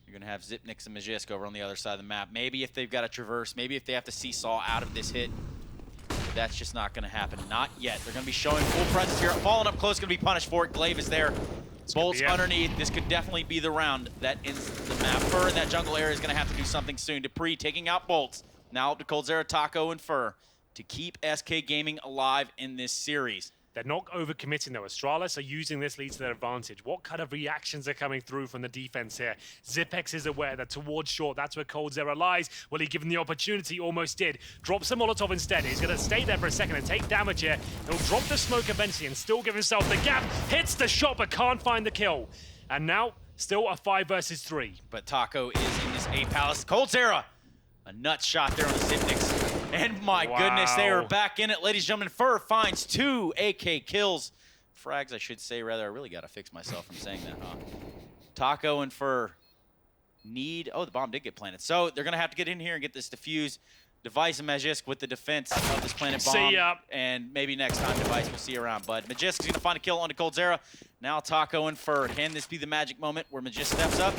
You're going to have Zipnix and Magisk over on the other side of the map. Maybe if they've got to traverse, maybe if they have to seesaw out of this hit. That's just not going to happen. Not yet. They're going to be showing full presence here. Falling up close, going to be punished for it. Glaive is there. Bolts underneath. This could definitely be the round that ends the map. Fur in that jungle area is going to have to do something soon. Dupree taking out Bolts. Now up to coldzera, Taco, and Fur to keep SK Gaming alive in this series. They're not overcommitting though. Astralis are using this lead to their advantage. What kind of reactions are coming through from the defense here? Zipex is aware that towards short, that's where coldzera lies. Will he give him the opportunity? Almost did. Drops a Molotov instead. He's going to stay there for a second and take damage here. He'll drop the smoke eventually and still give himself the gap. Hits the shot but can't find the kill. And now, still a 5 versus 3. But Taco is in this A Palace. coldzera, a nut shot there on the Zipnix. And my goodness, they are back in it. Ladies and gentlemen, Fur finds 2 AK kills. Frags, I should say, rather. I really got to fix myself from saying that, huh? Taco and Fur need... Oh, the bomb did get planted. So they're going to have to get in here and get this defused. Device and Magisk with the defense of this planet bomb. See ya. And maybe next time, Device, we'll see you around. But Magisk is going to find a kill onto coldzera. Now Taco and Fur. Can this be the magic moment where Magisk steps up?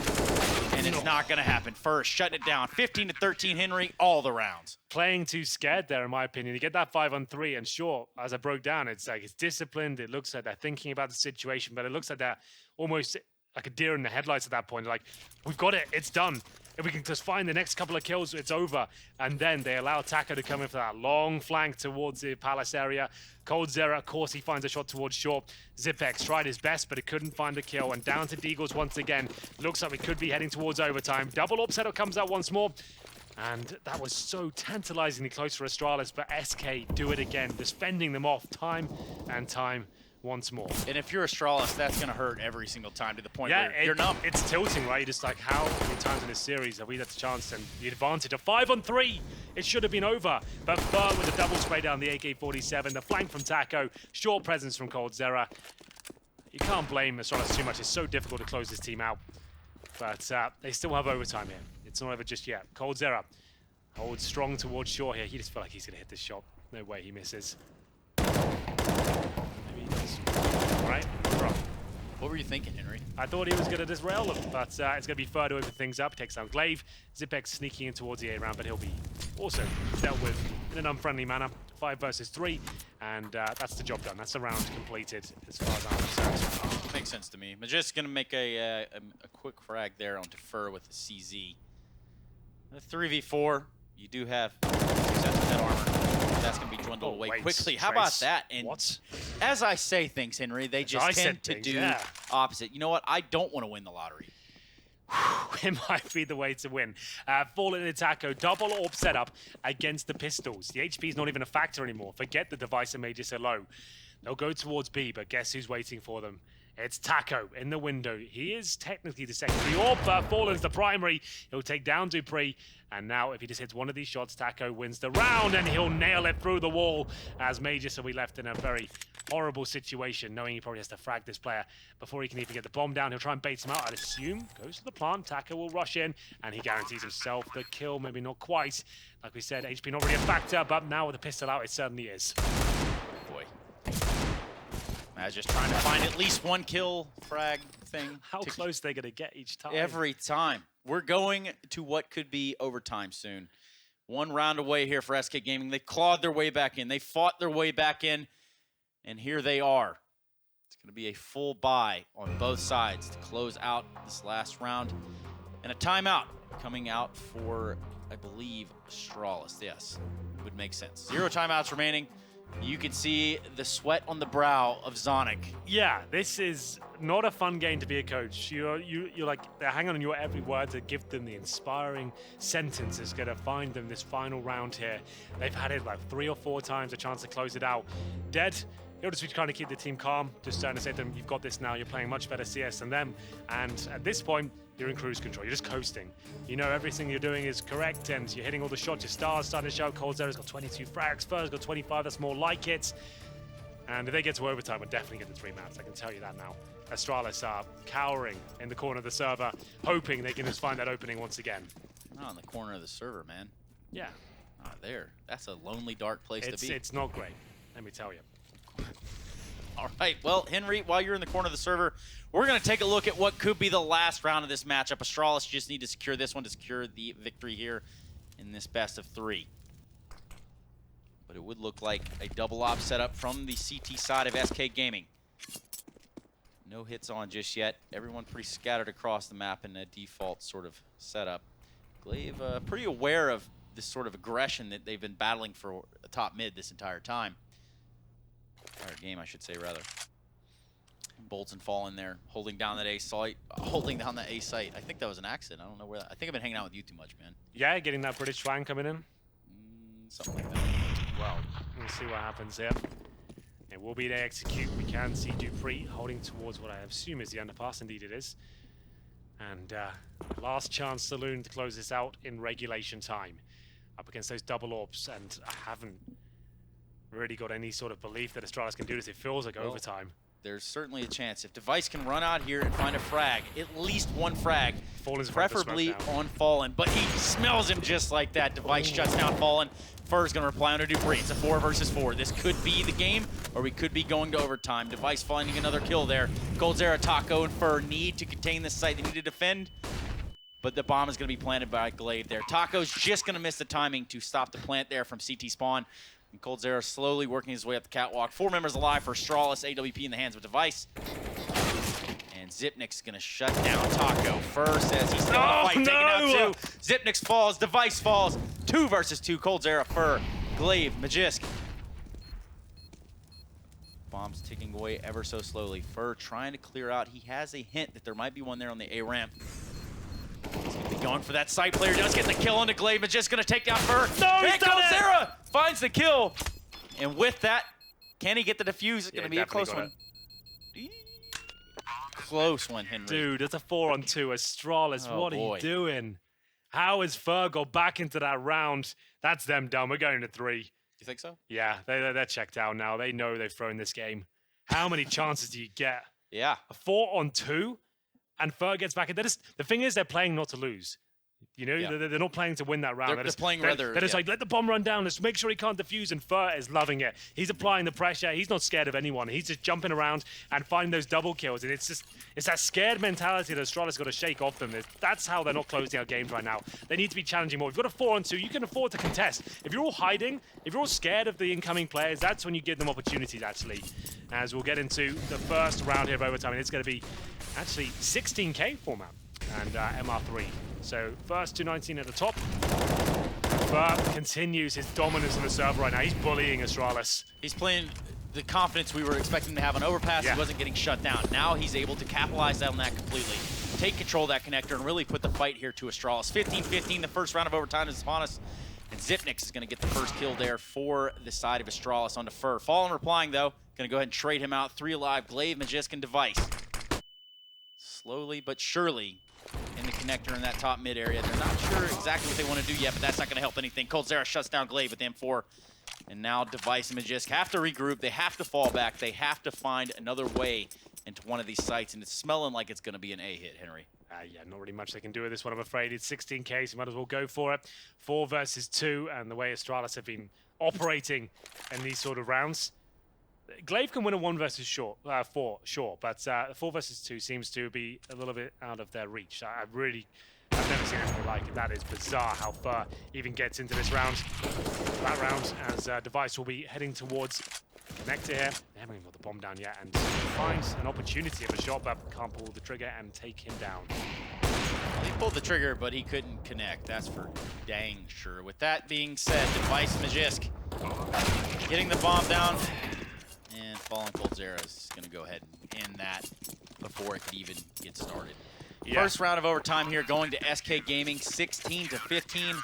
And it's not going to happen. Fur shutting it down. 15-13, Henry, all the rounds. Playing too scared there, in my opinion. You get that 5-on-3, and sure, as I broke down, it's like it's disciplined. It looks like they're thinking about the situation, but it looks like they're almost like a deer in the headlights at that point. They're like, we've got it. It's done. If we can just find the next couple of kills, it's over. And then they allow Taco to come in for that long flank towards the palace area. coldzera, of course, he finds a shot towards short. Zipex tried his best, but he couldn't find a kill. And down to Deagles once again. Looks like we could be heading towards overtime. Double up setup comes out once more. And that was so tantalizingly close for Astralis, but SK do it again, just fending them off time and time once more. And if you're Astralis, that's going to hurt every single time to the point Yeah, where you're numb. It's tilting, right? You're just like, how many times in this series have we had the chance and the advantage of 5-on-3? It should have been over. But Fur with a double spray down the AK-47, the flank from Taco, short presence from coldzera. You can't blame Astralis too much. It's so difficult to close this team out. But they still have overtime here. It's not over just yet. coldzera holds strong towards shore here. He just felt like he's going to hit this shot. No way he misses. Maybe he does. All right, wrong. What were you thinking, Henry? I thought he was going to disrail them, but it's going to be Fur to open things up. Takes down Glaive. Zipex sneaking in towards the A round, but he'll be also dealt with in an unfriendly manner. 5 versus 3, and that's the job done. That's the round completed as far as I'm concerned. Makes sense to me. Magisk going to make a quick frag there onto Fur with the CZ. The 3v4, you do have 2 sets of head armor. That's going to be dwindled away quickly. How about that? And what? As I say things, Henry, they just tend to do opposite. You know what? I don't want to win the lottery. It might be the way to win. Fallen in Taco, double AWP setup against the pistols. The HP is not even a factor anymore. Forget the device and Major so low. They'll go towards B, but guess who's waiting for them? It's Taco in the window. He is technically the secondary AWP, but Fallen's the primary. He'll take down Dupree, and now if he just hits one of these shots, Taco wins the round, and he'll nail it through the wall as Major will be left in a very horrible situation, knowing he probably has to frag this player before he can even get the bomb down. He'll try and bait him out, I'd assume. Goes to the plant, Taco will rush in, and he guarantees himself the kill. Maybe not quite. Like we said, HP not really a factor, but now with the pistol out, it certainly is. Boy. I was just trying to find at least one kill frag thing. How close they're going to get each time. Every time. We're going to what could be overtime soon. 1 round away here for SK Gaming. They clawed their way back in. They fought their way back in. And here they are. It's going to be a full buy on both sides to close out this last round. And a timeout coming out for, I believe, Astralis. Yes, would make sense. 0 timeouts remaining. You can see the sweat on the brow of Zonic. Yeah, this is not a fun game to be a coach. You're like, they're hanging on your every word to give them the inspiring sentence that's going to find them this final round here. They've had it like 3 or 4 times, a chance to close it out. Dead, he'll just be trying to keep the team calm, just trying to say to them, you've got this now, you're playing much better CS than them. And at this point, you're in cruise control, you're just coasting. You know everything you're doing is correct and you're hitting all the shots, your stars starting to show. coldzera's got 22 frags, Fur's got 25, that's more like it. And if they get to overtime, we'll definitely get the 3 maps, I can tell you that now. Astralis are cowering in the corner of the server, hoping they can just find that opening once again. Not on the corner of the server, man. Yeah. Not there. That's a lonely, dark place to be. It's not great, let me tell you. All right, well, Henry, while you're in the corner of the server, we're going to take a look at what could be the last round of this matchup. Astralis just need to secure this one to secure the victory here in this best of 3. But it would look like a double op setup from the CT side of SK Gaming. No hits on just yet. Everyone pretty scattered across the map in a default sort of setup. Glaive pretty aware of this sort of aggression that they've been battling for a top mid this entire time. Entire game, I should say, rather. Bolts and Fall in there, holding down that A site. Holding down that A site. I think that was an accident. I don't know where that. I think I've been hanging out with you too much, man. Yeah, getting that British twang coming in. Something like that. Well, we'll see what happens here. It will be to execute. We can see Dupree holding towards what I assume is the underpass. Indeed it is. And last chance Saloon to close this out in regulation time. Up against those double orbs, and I haven't really got any sort of belief that Astralis can do this. It feels like overtime. There's certainly a chance. If Device can run out here and find a frag, at least one frag, Fallen's preferably on Fallen, but he smells him just like that. Device shuts down Fallen. Fur's going to reply on to Dupree. It's a 4 versus 4. This could be the game, or we could be going to overtime. Device finding another kill there. coldzera, Taco, and Fur need to contain this site. They need to defend, but the bomb is going to be planted by Glaive there. Taco's just going to miss the timing to stop the plant there from CT spawn. And coldzera slowly working his way up the catwalk. 4 members alive for Astralis. AWP in the hands of Device. And Zipnik's going to shut down Taco. Fur says he's still in the fight, taking out 2. Zipnik falls, Device falls. 2 versus 2, coldzera, Fur, Glaive, Magisk. Bombs ticking away ever so slowly. Fur trying to clear out. He has a hint that there might be one there on the A ramp. He's going to be going for that side player. Does get the kill onto Glaive, but just going to take down Fur. No, and he's done coldzera finds the kill. And with that, can he get the defuse? It's going to be a close one. Close one, Henry. Dude, it's a 4-on-2. Astralis, what are you doing? How has Fur got back into that round? That's them done. We're going to 3. You think so? Yeah, they're checked out now. They know they've thrown this game. How many chances do you get? Yeah. A 4-on-2? And Fur gets back in. The thing is, they're playing not to lose. You know, they're not playing to win that round. They're just playing rather. They're just like, let the bomb run down. Let's make sure he can't defuse. And Fur is loving it. He's applying the pressure. He's not scared of anyone. He's just jumping around and finding those double kills. And it's that scared mentality that Astralis got to shake off them. That's how they're not closing out games right now. They need to be challenging more. We've got a 4-on-2. You can afford to contest. If you're all hiding, if you're all scared of the incoming players, that's when you give them opportunities, actually. As we'll get into the first round here of overtime. And it's going to be actually 16K format and MR3. So first 219 at the top. Fur continues his dominance on the server right now. He's bullying Astralis. He's playing the confidence we were expecting to have on overpass. He wasn't getting shut down. Now he's able to capitalize on that completely. Take control of that connector and really put the fight here to Astralis. 15-15, the first round of overtime is upon us. And Zipnik is going to get the first kill there for the side of Astralis onto Fur. Fallen replying, though. Going to go ahead and trade him out. 3 alive, Glaive, Magisk, and Device. Slowly but surely in the connector in that top mid area. They're not sure exactly what they want to do yet, but that's not going to help anything. coldzera shuts down Glaive with the M4. And now Device and Magisk have to regroup. They have to fall back. They have to find another way into one of these sites. And it's smelling like it's going to be an A hit, Henry. Yeah, not really much they can do with this one, I'm afraid. It's 16K, so might as well go for it. 4 versus 2, and the way Astralis have been operating in these sort of rounds. Glaive can win a 1 versus 4, sure, but 4 versus 2 seems to be a little bit out of their reach. I've never seen anything like it. That is bizarre how Fur even gets into this round. That round, as Device will be heading towards Connector here. They haven't even got the bomb down yet, and finds an opportunity of a shot, but can't pull the trigger and take him down. He pulled the trigger, but he couldn't connect. That's for dang sure. With that being said, Device Magisk getting the bomb down, and Fallen Coldzera is going to go ahead and end that before it could even get started. Yeah. First round of overtime here going to SK Gaming, 16-15.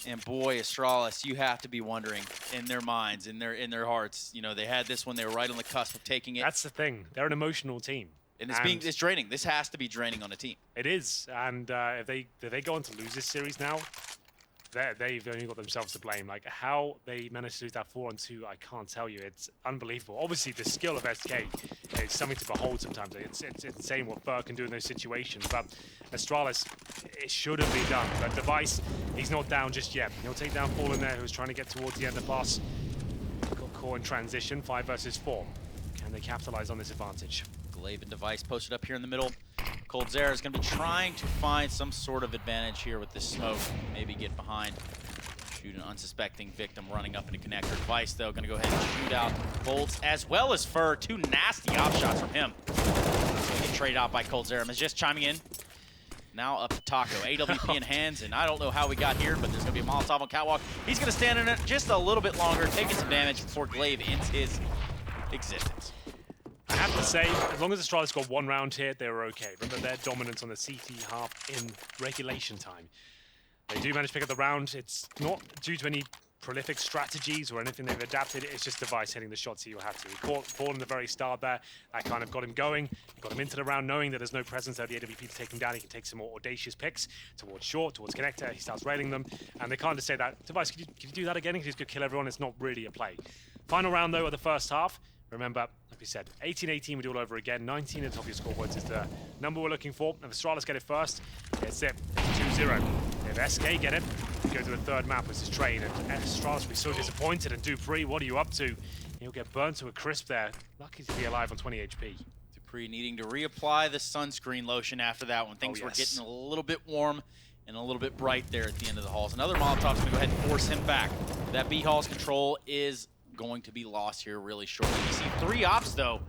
And boy, Astralis, you have to be wondering in their minds, in their hearts. You know, they had this one; they were right on the cusp of taking it. That's the thing; they're an emotional team, and it's draining. This has to be draining on a team. It is, and if they go on to lose this series now, they've only got themselves to blame. Like how they managed to lose that 4-2, I can't tell you. It's unbelievable. Obviously, the skill of SK is something to behold. Sometimes it's insane what Fur can do in those situations. But Astralis, it should have been done. But Device, he's not down just yet. He'll take down Fallen there, who's trying to get towards the end of the pass. Got caught in transition, 5 versus 4. Can they capitalize on this advantage? Glaive and Device posted up here in the middle. Coldzera is going to be trying to find some sort of advantage here with this smoke. Maybe get behind, shoot an unsuspecting victim running up into connector. Device, though, going to go ahead and shoot out bolts as well as Fur. 2 nasty op shots from him. Get traded out by Coldzera. Is just chiming in. Now up to Taco. AWP in hands, and I don't know how we got here, but there's going to be a Molotov on catwalk. He's going to stand in it just a little bit longer, taking some damage before Glaive ends his existence. I have to say, as long as Astralis got 1 round here, they were okay. Remember their dominance on the CT half in regulation time. They do manage to pick up the round. It's not due to any prolific strategies or anything they've adapted. It's just Device hitting the shots he'll have to. He caught Fallen in the very start there. That kind of got him going. Got him into the round knowing that there's no presence there. The AWP to take him down. He can take some more audacious picks towards short, towards connector. He starts railing them. And they kind of say that, Device, can you do that again? Can you just go kill everyone? It's not really a play. Final round, though, of the first half. Remember, like we said, 18-18, we do all over again. 19 at the top of your scoreboards is the number we're looking for. If Astralis get it first, it's it. 2-0. If SK get it, we go to the third map, which is Train. And Astralis will be so disappointed. And Dupree, what are you up to? He'll get burnt to a crisp there. Lucky to be alive on 20 HP. Dupree needing to reapply the sunscreen lotion after that when things were getting a little bit warm and a little bit bright there at the end of the halls. Another Molotov's going to go ahead and force him back. That B hall's control is going to be lost here really shortly. You see 3 ops, though,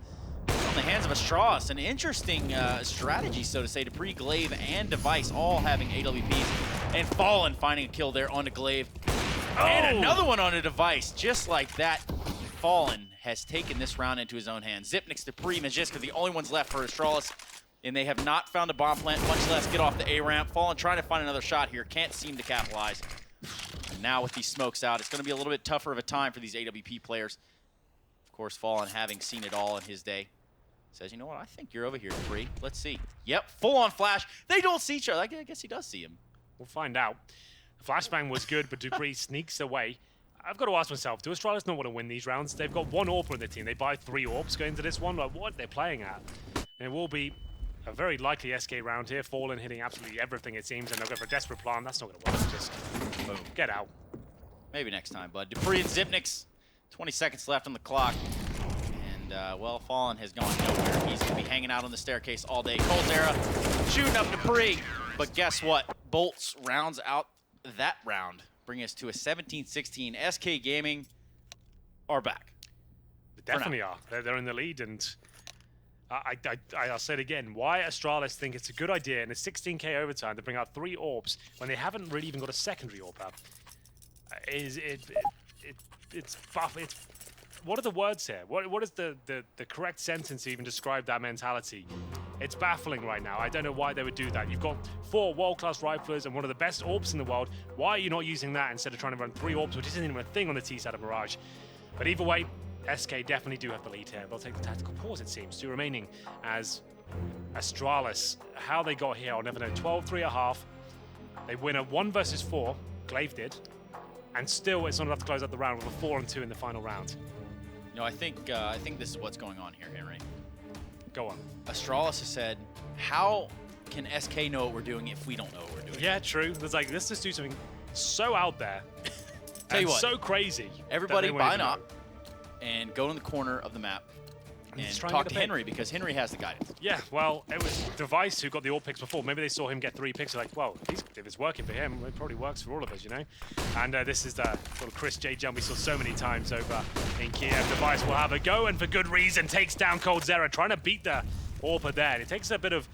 on the hands of Astralis. An interesting strategy, so to say. Dupree, Glaive, and Device all having AWPs. And Fallen finding a kill there onto Glaive. Oh! And another one onto Device. Just like that, Fallen has taken this round into his own hands. Zipnik's, Dupree, Magisk are the only ones left for Astralis. And they have not found a bomb plant, much less get off the A-ramp. Fallen trying to find another shot here. Can't seem to capitalize. Now with these smokes out, it's going to be a little bit tougher of a time for these AWP players. Of course, Fallen, having seen it all in his day, says, you know what, I think you're over here, Dupree. Let's see. Yep, full-on flash. They don't see each other. I guess he does see him. We'll find out. The flashbang was good, but Dupree sneaks away. I've got to ask myself, do Astralis not want to win these rounds? They've got 1 AWP in the team. They buy 3 AWPs going into this one. Like, what are they playing at? And it will be a very likely SK round here. Fallen hitting absolutely everything, it seems, and they'll go for a desperate plant. That's not going to work. Just boom. Get out. Maybe next time, bud. Dupree and Zipnik's, 20 seconds left on the clock. And, well, Fallen has gone nowhere. He's going to be hanging out on the staircase all day. Coldzera shooting up Dupree. But guess what? Bolts rounds out that round, bringing us to a 17-16. SK Gaming are back. They definitely are. They're in the lead, and I'll say it again. Why Astralis think it's a good idea in a 16K overtime to bring out 3 AWPs when they haven't really even got a secondary AWP up? It's what are the words here? What is the correct sentence to even describe that mentality? It's baffling right now. I don't know why they would do that. You've got 4 world-class riflers and one of the best AWPs in the world. Why are you not using that instead of trying to run 3 AWPs, which isn't even a thing on the T side of Mirage? But either way, SK definitely do have the lead here. They'll take the tactical pause, it seems, 2 remaining as Astralis. How they got here, I'll never know. 12-3.5. They win a 1 versus 4. Glaive did. And still, it's not enough to close out the round with a 4-2 in the final round. No, I think this is what's going on here, Henry. Go on. Astralis has said, how can SK know what we're doing if we don't know what we're doing? Yeah, true. It's like, let's just do something so out there. Tell you what, so crazy. Everybody buy an op and go in the corner of the map. and try and talk get to the pick. Henry, because Henry has the guidance. Yeah, well, it was Device who got the all picks before. Maybe they saw him get 3 picks. They're like, well, if it's working for him, it probably works for all of us, you know? And this is the sort of Chris J jump we saw so many times over in Kiev. Device will have a go, and for good reason, takes down coldzera, trying to beat the AWPer there. It takes a bit of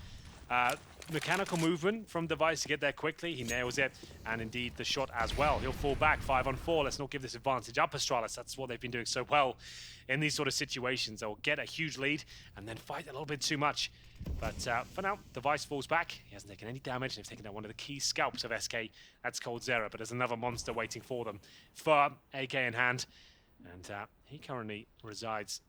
mechanical movement from Device to get there quickly. He nails it, and indeed the shot as well. He'll fall back 5 on 4. Let's not give this advantage up, Astralis. That's what they've been doing so well in these sort of situations. They'll get a huge lead and then fight a little bit too much. But for now, Device falls back. He hasn't taken any damage, and they've taken down one of the key scalps of SK. That's coldzera, but there's another monster waiting for them. For AK in hand, and he currently resides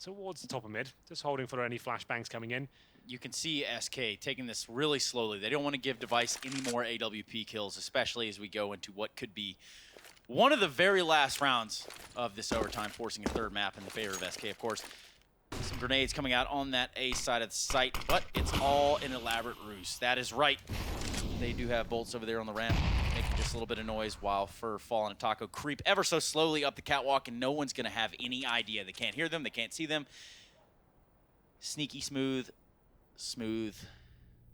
towards the top of mid, just holding for any flashbangs coming in. You can see SK taking this really slowly. They don't want to give Device any more AWP kills, especially as we go into what could be one of the very last rounds of this overtime, forcing a 3rd map in the favor of SK, of course. Some grenades coming out on that A side of the site, but it's all an elaborate ruse. That is right. They do have bolts over there on the ramp, making just a little bit of noise while Fallen and Taco creep ever so slowly up the catwalk, and no one's going to have any idea. They can't hear them, they can't see them. Sneaky smooth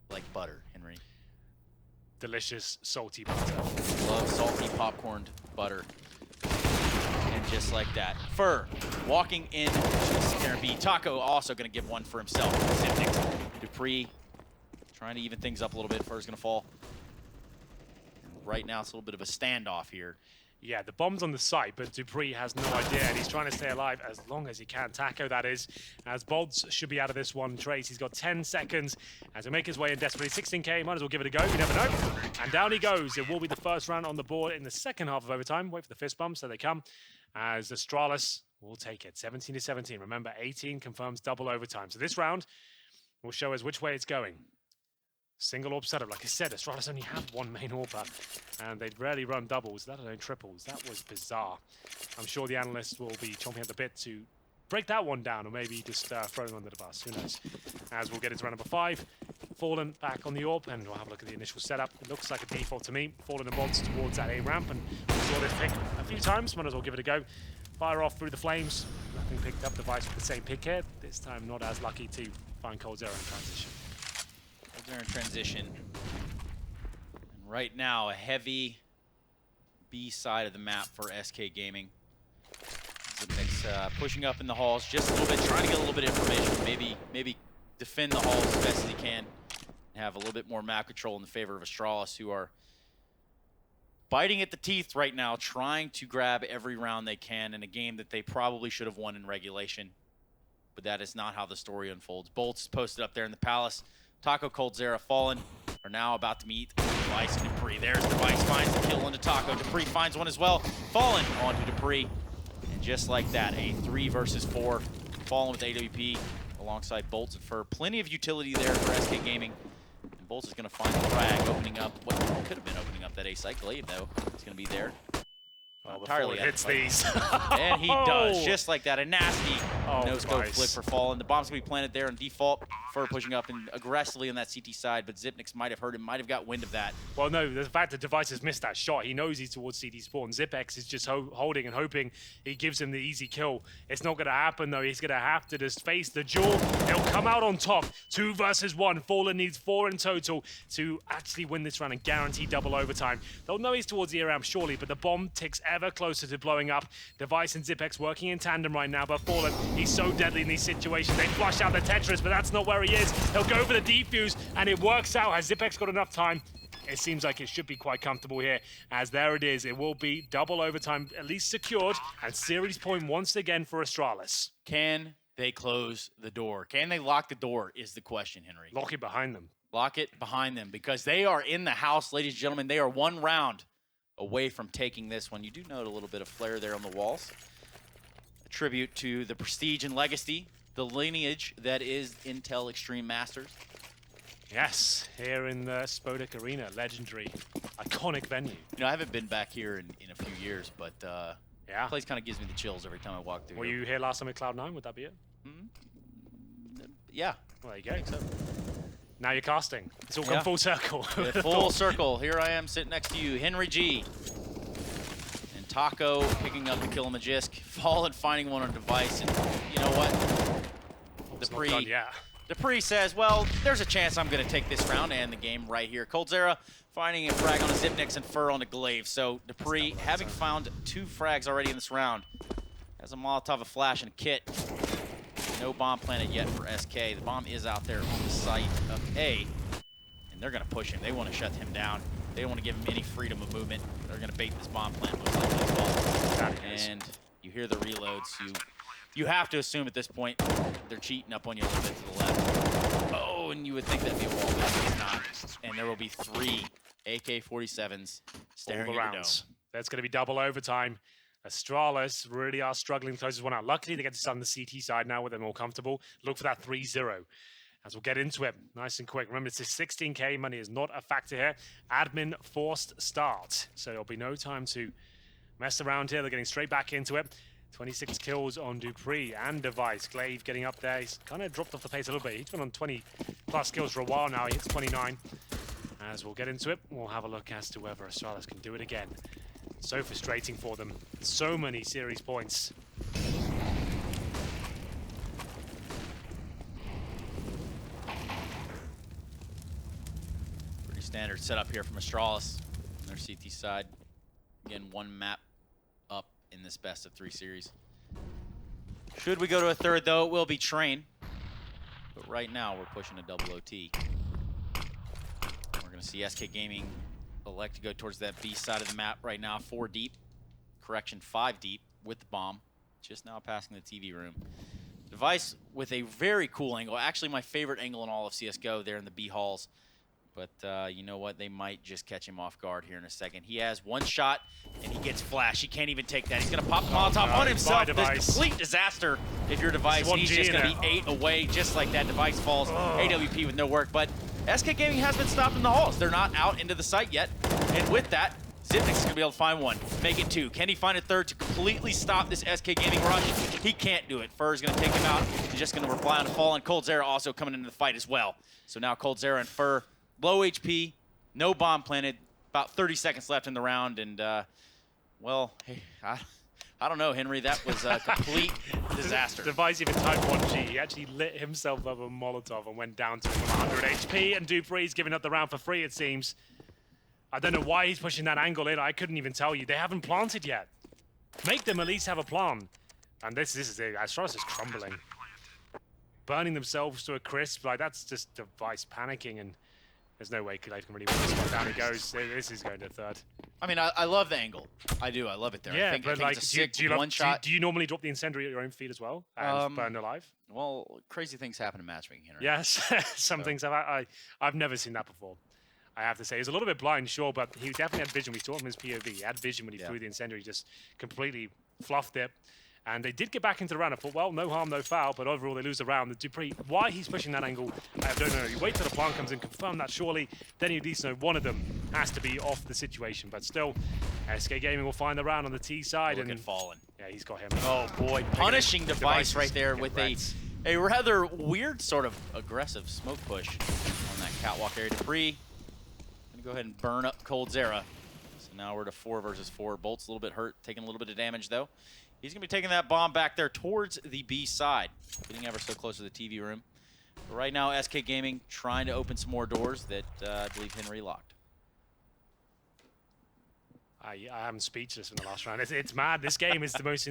like butter, Henry. Delicious, salty butter. Love salty popcorned butter. And just like that. Fur walking in to Snare B. Taco also going to give one for himself. Zipnix. Dupree trying to even things up a little bit. Fur's going to fall. And right now it's a little bit of a standoff here. Yeah, the bomb's on the site, but Dupree has no idea, and he's trying to stay alive as long as he can. Taco, that is, as VoDs should be out of this one. Trace, he's got 10 seconds as he make his way in desperately. 16k, might as well give it a go, you never know. And down he goes. It will be the first round on the board in the second half of overtime. Wait for the fist bumps, so they come. As Astralis will take it, 17-17. Remember, 18 confirms double overtime. So this round will show us which way it's going. Single AWP setup. Like I said, Astralis only have 1 main AWPer, and they'd rarely run doubles, let alone triples. That was bizarre. I'm sure the analysts will be chomping at the bit to break that one down, or maybe just throw him under the bus. Who knows? As we'll get into round number 5. Fallen back on the AWP, and we'll have a look at the initial setup. It looks like a default to me. Fallen and VoDs towards that A ramp, and we saw this pick a few times. Might as well give it a go. Fire off through the flames. Nothing picked up. Device with the same pick here. This time not as lucky to find coldzera in transition. They're in transition. And right now, a heavy B side of the map for SK Gaming. Zipnix pushing up in the halls just a little bit, trying to get a little bit of information. Maybe defend the halls as best as he can. And have a little bit more map control in the favor of Astralis, who are biting at the teeth right now, trying to grab every round they can in a game that they probably should have won in regulation. But that is not how the story unfolds. Bolts posted up there in the Palace. Taco, coldzera, Fallen are now about to meet Device and Dupree. There's Device, finds the kill into Taco. Dupree finds one as well. Fallen onto Dupree. And just like that, a 3 versus 4. Fallen with AWP alongside Bolts and Fur. Plenty of utility there for SK Gaming. And Bolts is going to find the frag, opening up what could have been opening up that A site. Glaive, though, it's going to be there. Entirely hits these. And he does, just like that. A nasty no-scope nice. flick for Fallen. The bomb's going to be planted there on default. Fur pushing up and aggressively on that CT side, but Zipnix might have heard him, might have got wind of that. Well, no, the fact that Device has missed that shot, he knows he's towards CT spawn. Zipex is just holding and hoping he gives him the easy kill. It's not going to happen, though. He's going to have to just face the duel. He'll come out on top. 2 versus 1. Fallen needs 4 in total to actually win this round and guarantee double overtime. They'll know he's towards the ramp, surely, but the bomb ticks ever closer to blowing up. Device and Zipex working in tandem right now, but Fallen, he's so deadly in these situations. They flush out the Tetris, but that's not where he is. He'll go for the defuse, and it works out. Has Zipex got enough time? It seems like it should be quite comfortable here, as there it is. It will be double overtime, at least secured, and series point once again for Astralis. Can they close the door? Can they lock the door is the question, Henry. Lock it behind them. Lock it behind them, because they are in the house, ladies and gentlemen. They are 1 round away from taking this one. You do note a little bit of flare there on the walls. A tribute to the prestige and legacy, the lineage that is Intel Extreme Masters. Yes, here in the Spodek Arena, legendary, iconic venue. You know, I haven't been back here in a few years, but yeah, the place kind of gives me the chills every time I walk through. Were you here last time at Cloud9? Would that be it? Yeah. Well, there you go. I think so. Now you're casting. It's all come full circle. Yeah, full circle. Here I am sitting next to you, Henry G. And Taco picking up the kill on the Jisk. Fallen finding one on Device. And you know what? Dupree says, well, there's a chance I'm going to take this round and the game right here. coldzera finding a frag on a Zipnix and Fur on the Glaive. So Dupree, having found 2 frags already in this round, has a Molotov, a flash, and a kit. No bomb planted yet for SK. The bomb is out there on the site of A, and they're going to push him. They want to shut him down. They don't want to give him any freedom of movement. They're going to bait this bomb plant most likely as well. And you hear the reloads. You have to assume at this point they're cheating up on you a little bit to the left. Oh, and you would think that'd be a wall, but it's not. And there will be 3 AK-47s staring at the dome. That's going to be double overtime. Astralis really are struggling to close this one out. Luckily, they get to start on the CT side now where they're more comfortable. Look for that 3-0. As we'll get into it nice and quick. Remember, it's a 16K. Money is not a factor here. Admin forced start. So there'll be no time to mess around here. They're getting straight back into it. 26 kills on Dupree and Device. Glaive getting up there. He's kind of dropped off the pace a little bit. He's been on 20+ kills for a while now. He hits 29. As we'll get into it, we'll have a look as to whether Astralis can do it again. So frustrating for them. So many series points. Pretty standard setup here from Astralis on their CT side. Again, 1 map up in this best of 3 series. Should we go to a third, though, it will be Train. But right now, we're pushing a double OT. We're going to see SK Gaming elect to go towards that B side of the map right now. 4 deep. Correction, 5 deep with the bomb. Just now passing the TV room. Device with a very cool angle. Actually, my favorite angle in all of CSGO there in the B halls. But you know what? They might just catch him off guard here in a second. He has 1 shot, and he gets flash. He can't even take that. He's going to pop the Molotov on himself. This complete disaster if you're Device. He's just going to be 8 away, just like that. Device falls. AWP with no work. But SK Gaming has been stopped in the halls. They're not out into the site yet. And with that, Zipnix is going to be able to find 1. Make it 2. Can he find a 3rd to completely stop this SK Gaming rush? He can't do it. Fur is going to take him out. He's just going to rely on a fall. And coldzera also coming into the fight as well. So now coldzera and Fur, low HP, no bomb planted, about 30 seconds left in the round, and, well, hey, I don't know, Henry. That was a complete disaster. Device even typed 1G. He actually lit himself up a Molotov and went down to 100 HP, and Dupree's giving up the round for free, it seems. I don't know why he's pushing that angle in. I couldn't even tell you. They haven't planted yet. Make them at least have a plan. And this is it. Astralis is crumbling. Burning themselves to a crisp. Like, that's just Device panicking, and there's no way Glaive can really win this one. Down he goes. This is going to 3rd. I mean, I love the angle. I do. I love it there. Yeah, I think like, it's a sick one-shot. Do you normally drop the incendiary at your own feet as well and burn alive? Well, crazy things happen in matchmaking, Henry. Yes, some things I've never seen that before. I have to say, he's a little bit blind, sure, but he definitely had vision. We saw him in his POV. He had vision when he threw the incendiary, just completely fluffed it. And they did get back into the round. I thought, well, no harm, no foul, but overall they lose the round. The Dupree, why he's pushing that angle, I don't know. You wait till the plant comes in, confirm that surely, then you at least know one of them has to be off the situation. But still, SK Gaming will find the round on the T side. Look at Fallen. Yeah, he's got him. Oh, boy. Punishing Device right there with a rather weird sort of aggressive smoke push on that catwalk area. Dupree going to go ahead and burn up coldzera. So now we're to 4 versus 4. Bolt's a little bit hurt, taking a little bit of damage, though. He's going to be taking that bomb back there towards the B side, getting ever so close to the TV room. But right now, SK Gaming trying to open some more doors that I believe Henry locked. I am speechless in the last round. It's mad. This game is the most...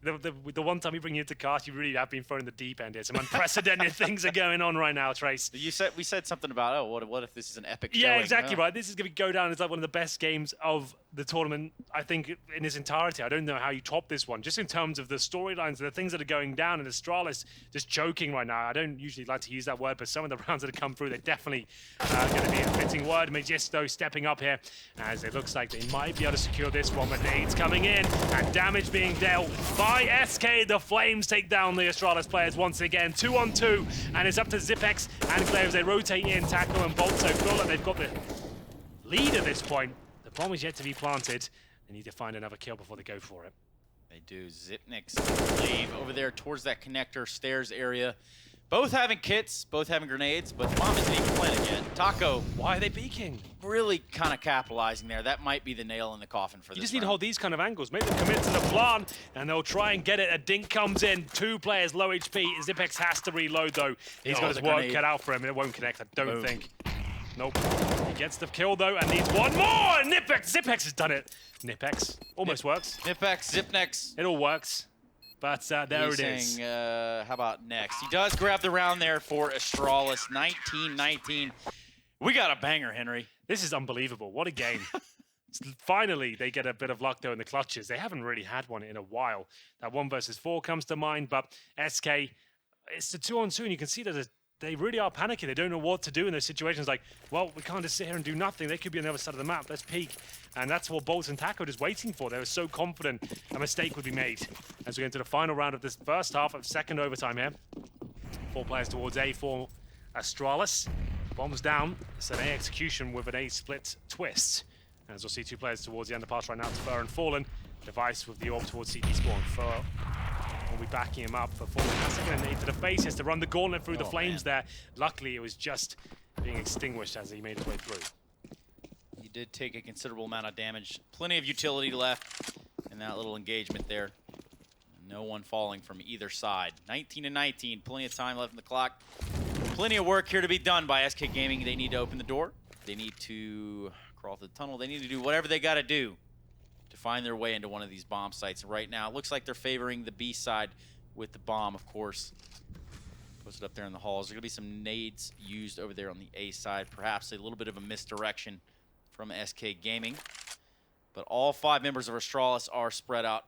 the one time we bring you into cast, you really have been thrown in the deep end here. Some unprecedented things are going on right now, Trace. We said something about, oh, what if this is an epic Yeah, showing? exactly right. This is going to go down as like one of the best games of the tournament, I think, in its entirety. I don't know how you top this one, just in terms of the storylines and the things that are going down, and Astralis just choking right now. I don't usually like to use that word, but some of the rounds that have come through, they're definitely going to be a fitting word. Magisto stepping up here, as it looks like they might be able to secure this one, with nades coming in, and damage being dealt by SK. The Flames take down the Astralis players once again, 2-on-2, and it's up to Zipex and Glaive as they rotate in, tackle and bolt, so feel like they've got the lead at this point. The bomb is yet to be planted. They need to find another kill before they go for it. They do. Zipnix Glaive over there towards that connector stairs area. Both having kits, both having grenades, but the bomb isn't even planted yet. Taco, Why are they peeking? really kind of capitalizing there. That might be the nail in the coffin for You this just need to round. hold these kind of angles. Make them commit to the plan, and they'll try and get it. A dink comes in. 2 players low HP. Zipex has to reload, though. He's got his the work grenade. cut out for him. It won't connect, I don't Boom. think. Nope. He gets the kill, though, and needs one more. Zipex has done it. Nipex. Almost works. Nipex, Zipnex. It all works. But there He's it is. saying, how about next? He does grab the round there for Astralis, 19-19. We got a banger, Henry. This is unbelievable. What a game. Finally, they get a bit of luck, though, in the clutches. They haven't really had one in a while. That 1 versus 4 comes to mind, but SK, it's the 2-on-2, and you can see that they really are panicking. They don't know what to do in those situations. Like, well, we can't just sit here and do nothing. They could be on the other side of the map. Let's peek. And that's what Bolts and Taco are just waiting for. They were so confident a mistake would be made. As we get into the final round of this first half of second overtime here. 4 players towards A for Astralis. Bombs down. It's an A execution with an A split twist. As we'll see 2 players towards the underpass right now. It's Fur and Fallen. Device with the orb towards CT spawn. Fur will be backing him up for Fallen. That's a grenade to the face. He has to run the gauntlet through the flames there. Luckily, it was just being extinguished as he made his way through. He did take a considerable amount of damage. Plenty of utility left in that little engagement there. No one falling from either side. 19-19, plenty of time left in the clock. Plenty of work here to be done by SK Gaming. They need to open the door. They need to crawl through the tunnel. They need to do whatever they got to do to find their way into one of these bomb sites. And right now, it looks like they're favoring the B side with the bomb, of course. Posted up there in the halls. There's going to be some nades used over there on the A side. Perhaps a little bit of a misdirection from SK Gaming. But all 5 members of Astralis are spread out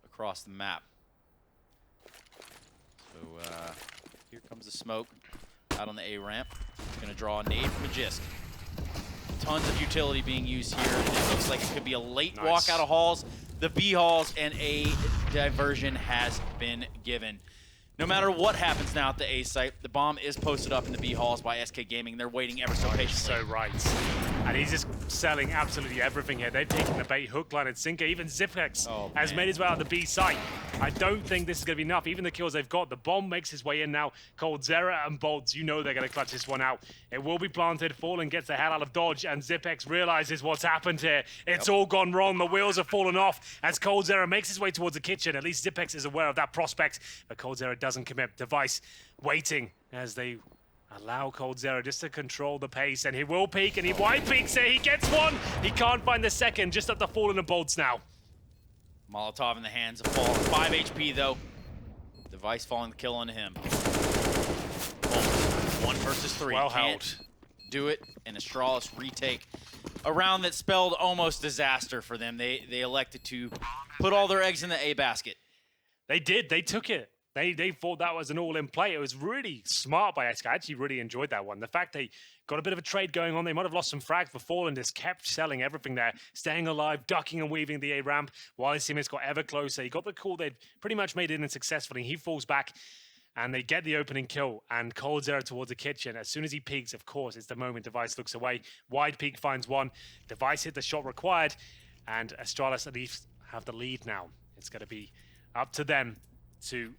across the map. So here comes the smoke out on the A ramp. Going to draw a nade from a Jisk. Tons of utility being used here. It looks like it could be a late walk out of halls. The B halls and a diversion has been given. No matter what happens now at the A site, the bomb is posted up in the B halls by SK Gaming. They're waiting ever so patiently. So right. And he's just selling absolutely everything here. They've taken the bait, hook, line, and sinker. Even Zipex has made his way out of the B site. I don't think this is going to be enough. Even the kills they've got, the bomb makes his way in now. coldzera and Bolts, you know they're going to clutch this one out. It will be planted. Fallen gets the hell out of dodge, and Zipex realizes what's happened here. It's all gone wrong. The wheels have fallen off as coldzera makes his way towards the kitchen. At least Zipex is aware of that prospect, but coldzera doesn't commit. Device waiting as they allow coldzera just to control the pace, and he will peek, and he wide peeks it. He gets one. He can't find the second. Just at the Fallen and Bolts now. Molotov in the hands of Fallen. 5 HP though. Device falling the kill onto him. Bolts, 1 versus 3. Well Can't held. do it, and Astralis retake a round that spelled almost disaster for them. They elected to put all their eggs in the A basket. They did. They took it. They thought that was an all-in play. It was really smart by SK. I actually really enjoyed that one. The fact they got a bit of a trade going on. They might have lost some frags before and just kept selling everything there, staying alive, ducking and weaving the A ramp while his teammates got ever closer. He got the call. They'd pretty much made it in successfully. He falls back, and they get the opening kill. And coldzera towards the kitchen. As soon as he peeks, of course, it's the moment Device looks away. Wide peek finds one. Device hit the shot required, and Astralis at least have the lead now. It's going to be up to them to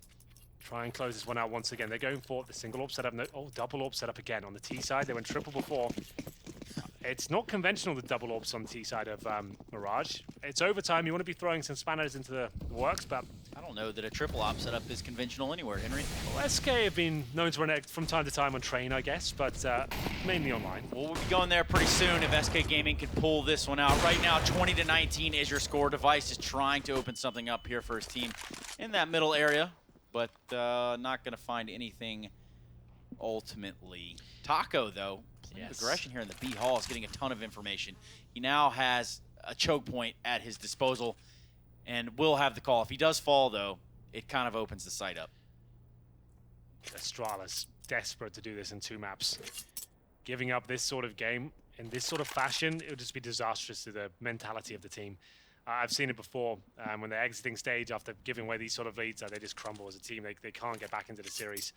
try and close this one out once again. They're going for the single orb setup. Oh, double orb setup again on the T side. They went triple before. It's not conventional, the double orbs on the T side of Mirage. It's overtime. You want to be throwing some spanners into the works, but I don't know that a triple op setup is conventional anywhere, Henry. well, SK have been known to run it from time to time on train, I guess, but mainly online. Well, we'll be going there pretty soon if SK Gaming can pull this one out. Right now, 20-19 is your score. Device is trying to open something up here for his team in that middle area, but not going to find anything ultimately. Taco, though, plenty of aggression here in the B hall, is getting a ton of information. He now has a choke point at his disposal and will have the call. If he does fall, though, it kind of opens the site up. Astralis desperate to do this in 2 maps. Giving up this sort of game in this sort of fashion, it would just be disastrous to the mentality of the team. I've seen it before when they're exiting stage after giving away these sort of leads, they just crumble as a team. They can't get back into the series.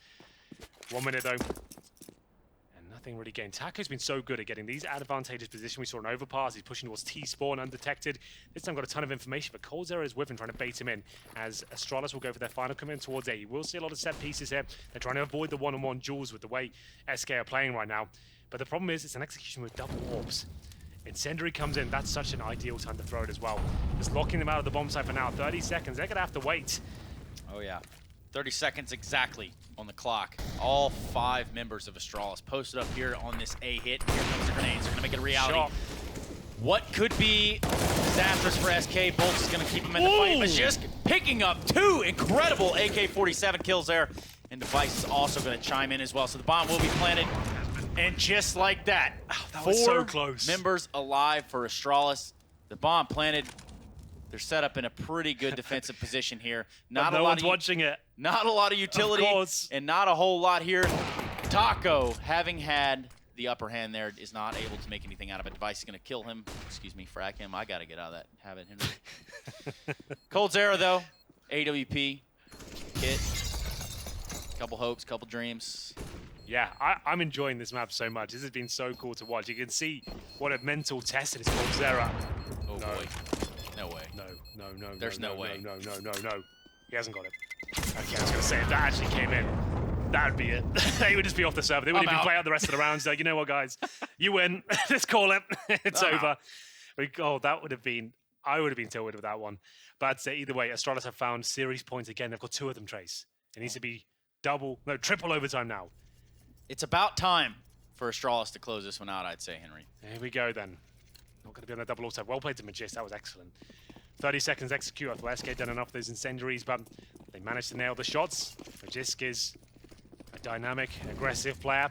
1 minute though. And Nothing really gained. Taco's been so good at getting these advantageous positions. We saw an overpass. He's pushing towards T-spawn undetected. This time got a ton of information, but coldzera is with him, trying to bait him in, as Astralis will go for their final command towards A. You will see a lot of set pieces here. They're trying to avoid the one-on-one duels with the way SK are playing right now. But the problem is, it's an execution with double orbs. Incendiary comes in. That's such an ideal time to throw it as well. Just locking them out of the bomb site for now. 30 seconds. They're going to have to wait. Oh, yeah. 30 seconds exactly on the clock. All 5 members of Astralis posted up here on this A hit. Here comes the grenades. They're going to make it a reality. Shot. What could be disastrous for SK? Bolts is going to keep him in the fight. Majysk picking up 2 incredible AK-47 kills there. And Device is also going to chime in as well. So the bomb will be planted. And just like that, That 4 was so close. members alive for Astralis. The bomb planted. They're set up in a pretty good defensive position here. Not no one's watching it. Not a lot of utility, and not a whole lot here. Taco, having had the upper hand there, is not able to make anything out of it. Device is going to kill him. Excuse me, frag him. I got to get out of that habit, Henry. coldzera, though. AWP. Hit. Couple hopes, couple dreams. Yeah, I'm enjoying this map so much. This has been so cool to watch. You can see what a mental test it is called coldzera. Oh, boy. No way. No. There's no way. No. He hasn't got it. Okay, I was going to say, if that actually came in, that would be it. They would just be off the server. They wouldn't even play out the rest of the rounds. Like, you know what, guys? You win. Let's call it. It's over. That would have been... I would have been tilted with that one. But either way, Astralis have found series points again. They've got 2 of them, Trace. It needs to be triple overtime now. It's about time for Astralis to close this one out, I'd say, Henry. Here we go, then. Not going to be on that double auto. Well played to Majysk. That was excellent. 30 seconds execute. I thought SK done enough of those incendiaries, but they managed to nail the shots. Majysk is a dynamic, aggressive player.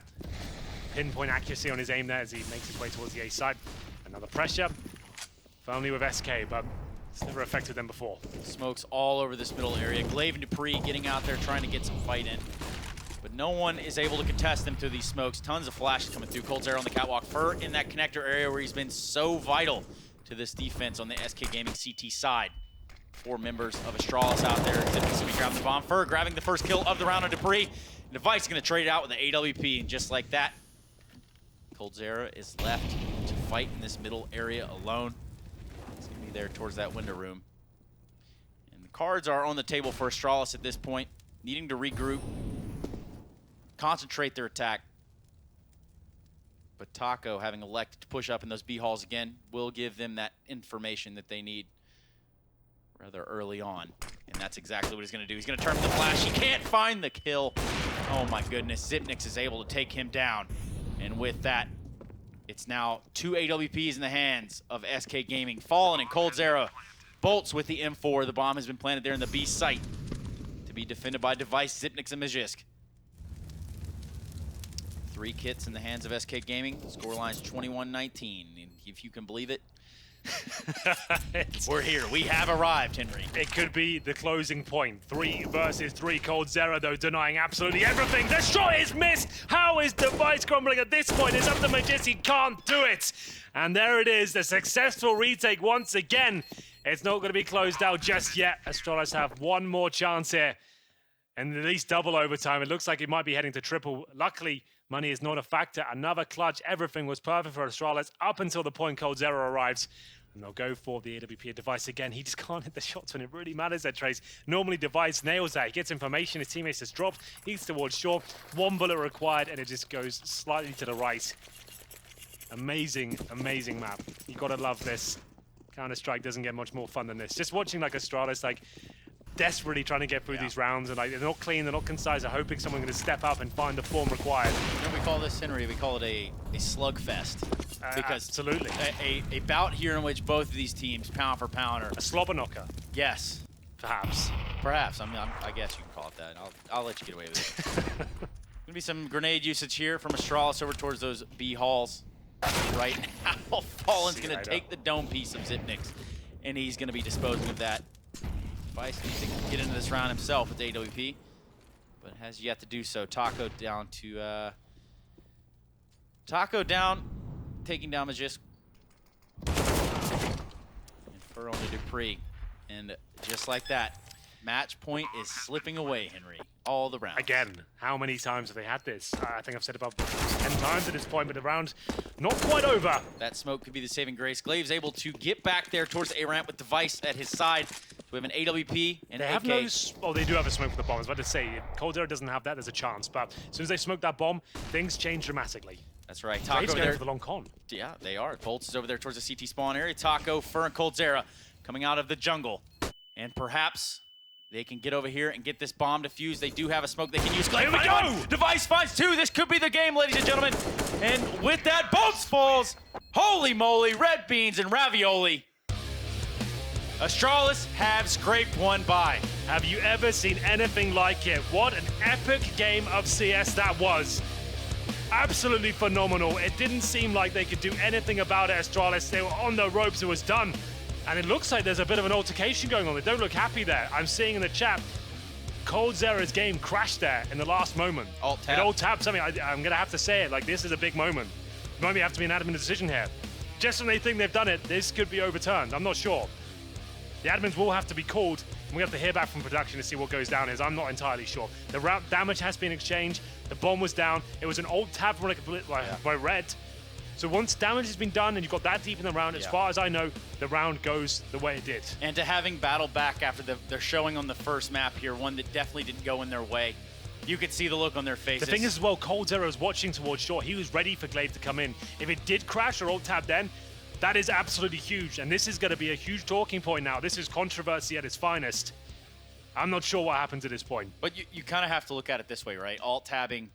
Pinpoint accuracy on his aim there as he makes his way towards the A side. Another pressure. Firmly with SK, but it's never affected them before. Smokes all over this middle area. Glaive and Dupree getting out there trying to get some fight in. But no one is able to contest them through these smokes. Tons of flashes coming through. coldzera on the catwalk. Fur in that connector area where he's been so vital to this defense on the SK Gaming CT side. 4 members of Astralis out there. Zipnix going to grab the bomb. Fur grabbing the first kill of the round on Dupree. Device going to trade it out with the AWP. And just like that, coldzera is left to fight in this middle area alone. He's going to be there towards that window room. And the cards are on the table for Astralis at this point. Needing to regroup. Concentrate their attack. But Taco, having elected to push up in those B halls again, will give them that information that they need rather early on. And that's exactly what he's going to do. He's going to turn to the flash. He can't find the kill. Oh my goodness. Zipnix is able to take him down. And with that, it's now 2 AWPs in the hands of SK Gaming. Fallen and coldzera. Bolts with the M4. The bomb has been planted there in the B site to be defended by Device, Zipnix, and Majysk. 3 kits in the hands of SK Gaming. Scoreline's 21-19. And if you can believe it, we're here. We have arrived, Henry. It could be the closing point. 3 versus 3. coldzera, though, denying absolutely everything. The shot is missed. How is Device crumbling at this point? It's up to Majysk. He can't do it. And there it is. The successful retake once again. It's not going to be closed out just yet. Astralis have 1 more chance here. And at least double overtime. It looks like it might be heading to triple. Luckily, money is not a factor. Another clutch. Everything was perfect for Astralis up until the point coldzera arrives. And they'll go for the AWP Device again. He just can't hit the shots when it really matters there, Trace. Normally, Device nails that. He gets information. His teammates just dropped. He's towards shore. 1 bullet required, and it just goes slightly to the right. Amazing, amazing map. You gotta love this. Counter-Strike doesn't get much more fun than this. Just watching like Astralis, like, desperately trying to get through these rounds, and like they're not clean, they're not concise. They're hoping someone's going to step up and find the form required. You know what we call this, Henry? We call it a slugfest. Because absolutely. A bout here in which both of these teams, pound for pound, are... A slobber knocker. Yes. Perhaps. Perhaps. I guess you can call it that. I'll let you get away with it. Going to be some grenade usage here from Astralis over towards those B halls. Right now, Fallen's going to take the dome piece of Zipnix, and he's going to be disposing of that. Device needs to get into this round himself with AWP, but has yet to do so. Taco down to... Taco down, taking down Majysk. And Fur on to Dupree. And just like that, match point is slipping away, Henry, all the rounds. Again, how many times have they had this? I think I've said about 10 times at this point, but the round not quite over. That smoke could be the saving grace. Glaive's able to get back there towards the A-ramp with Device at his side. We have an AWP and They AK. have no... Oh, they do have a smoke for the bomb. I was about to say, if Coldzera doesn't have that, there's a chance. But as soon as they smoke that bomb, things change dramatically. That's right. Graves Taco going there. for the long con. Yeah, they are. Bolts is over there towards the CT spawn area. Taco, Fur, and Coldzera coming out of the jungle. And perhaps they can get over here and get this bomb defused. They do have a smoke they can use. Here we go! Device finds two. This could be the game, ladies and gentlemen. And with that, Bolts falls. Holy moly, red beans and ravioli. Astralis have scraped one by. Have you ever seen anything like it? What an epic game of CS that was. Absolutely phenomenal. It didn't seem like they could do anything about it, Astralis. They were on the ropes, it was done. And it looks like there's a bit of an altercation going on. They don't look happy there. I'm seeing in the chat, Coldzera's game crashed there in the last moment. Alt-tab. It alt-tabbed something. I'm gonna have to say it, like this is a big moment. It might have to be an admin decision here. Just when they think they've done it, this could be overturned. I'm not sure. The admins will have to be called, and we have to hear back from production to see what goes down. I'm not entirely sure. The route damage has been exchanged. The bomb was down. It was an old tab from by Red. So once damage has been done and you've got that deep in the round, as far as I know, the round goes the way it did. And to having battle back after they're showing on the first map here, one that definitely didn't go in their way. You could see the look on their faces. The thing is, as well, Coldzera was watching towards short. He was ready for Glaive to come in. If it did crash or alt tab then, that is absolutely huge, and this is going to be a huge talking point now. This is controversy at its finest. I'm not sure what happens at this point. But you kind of have to look at it this way, right? Alt-tabbing,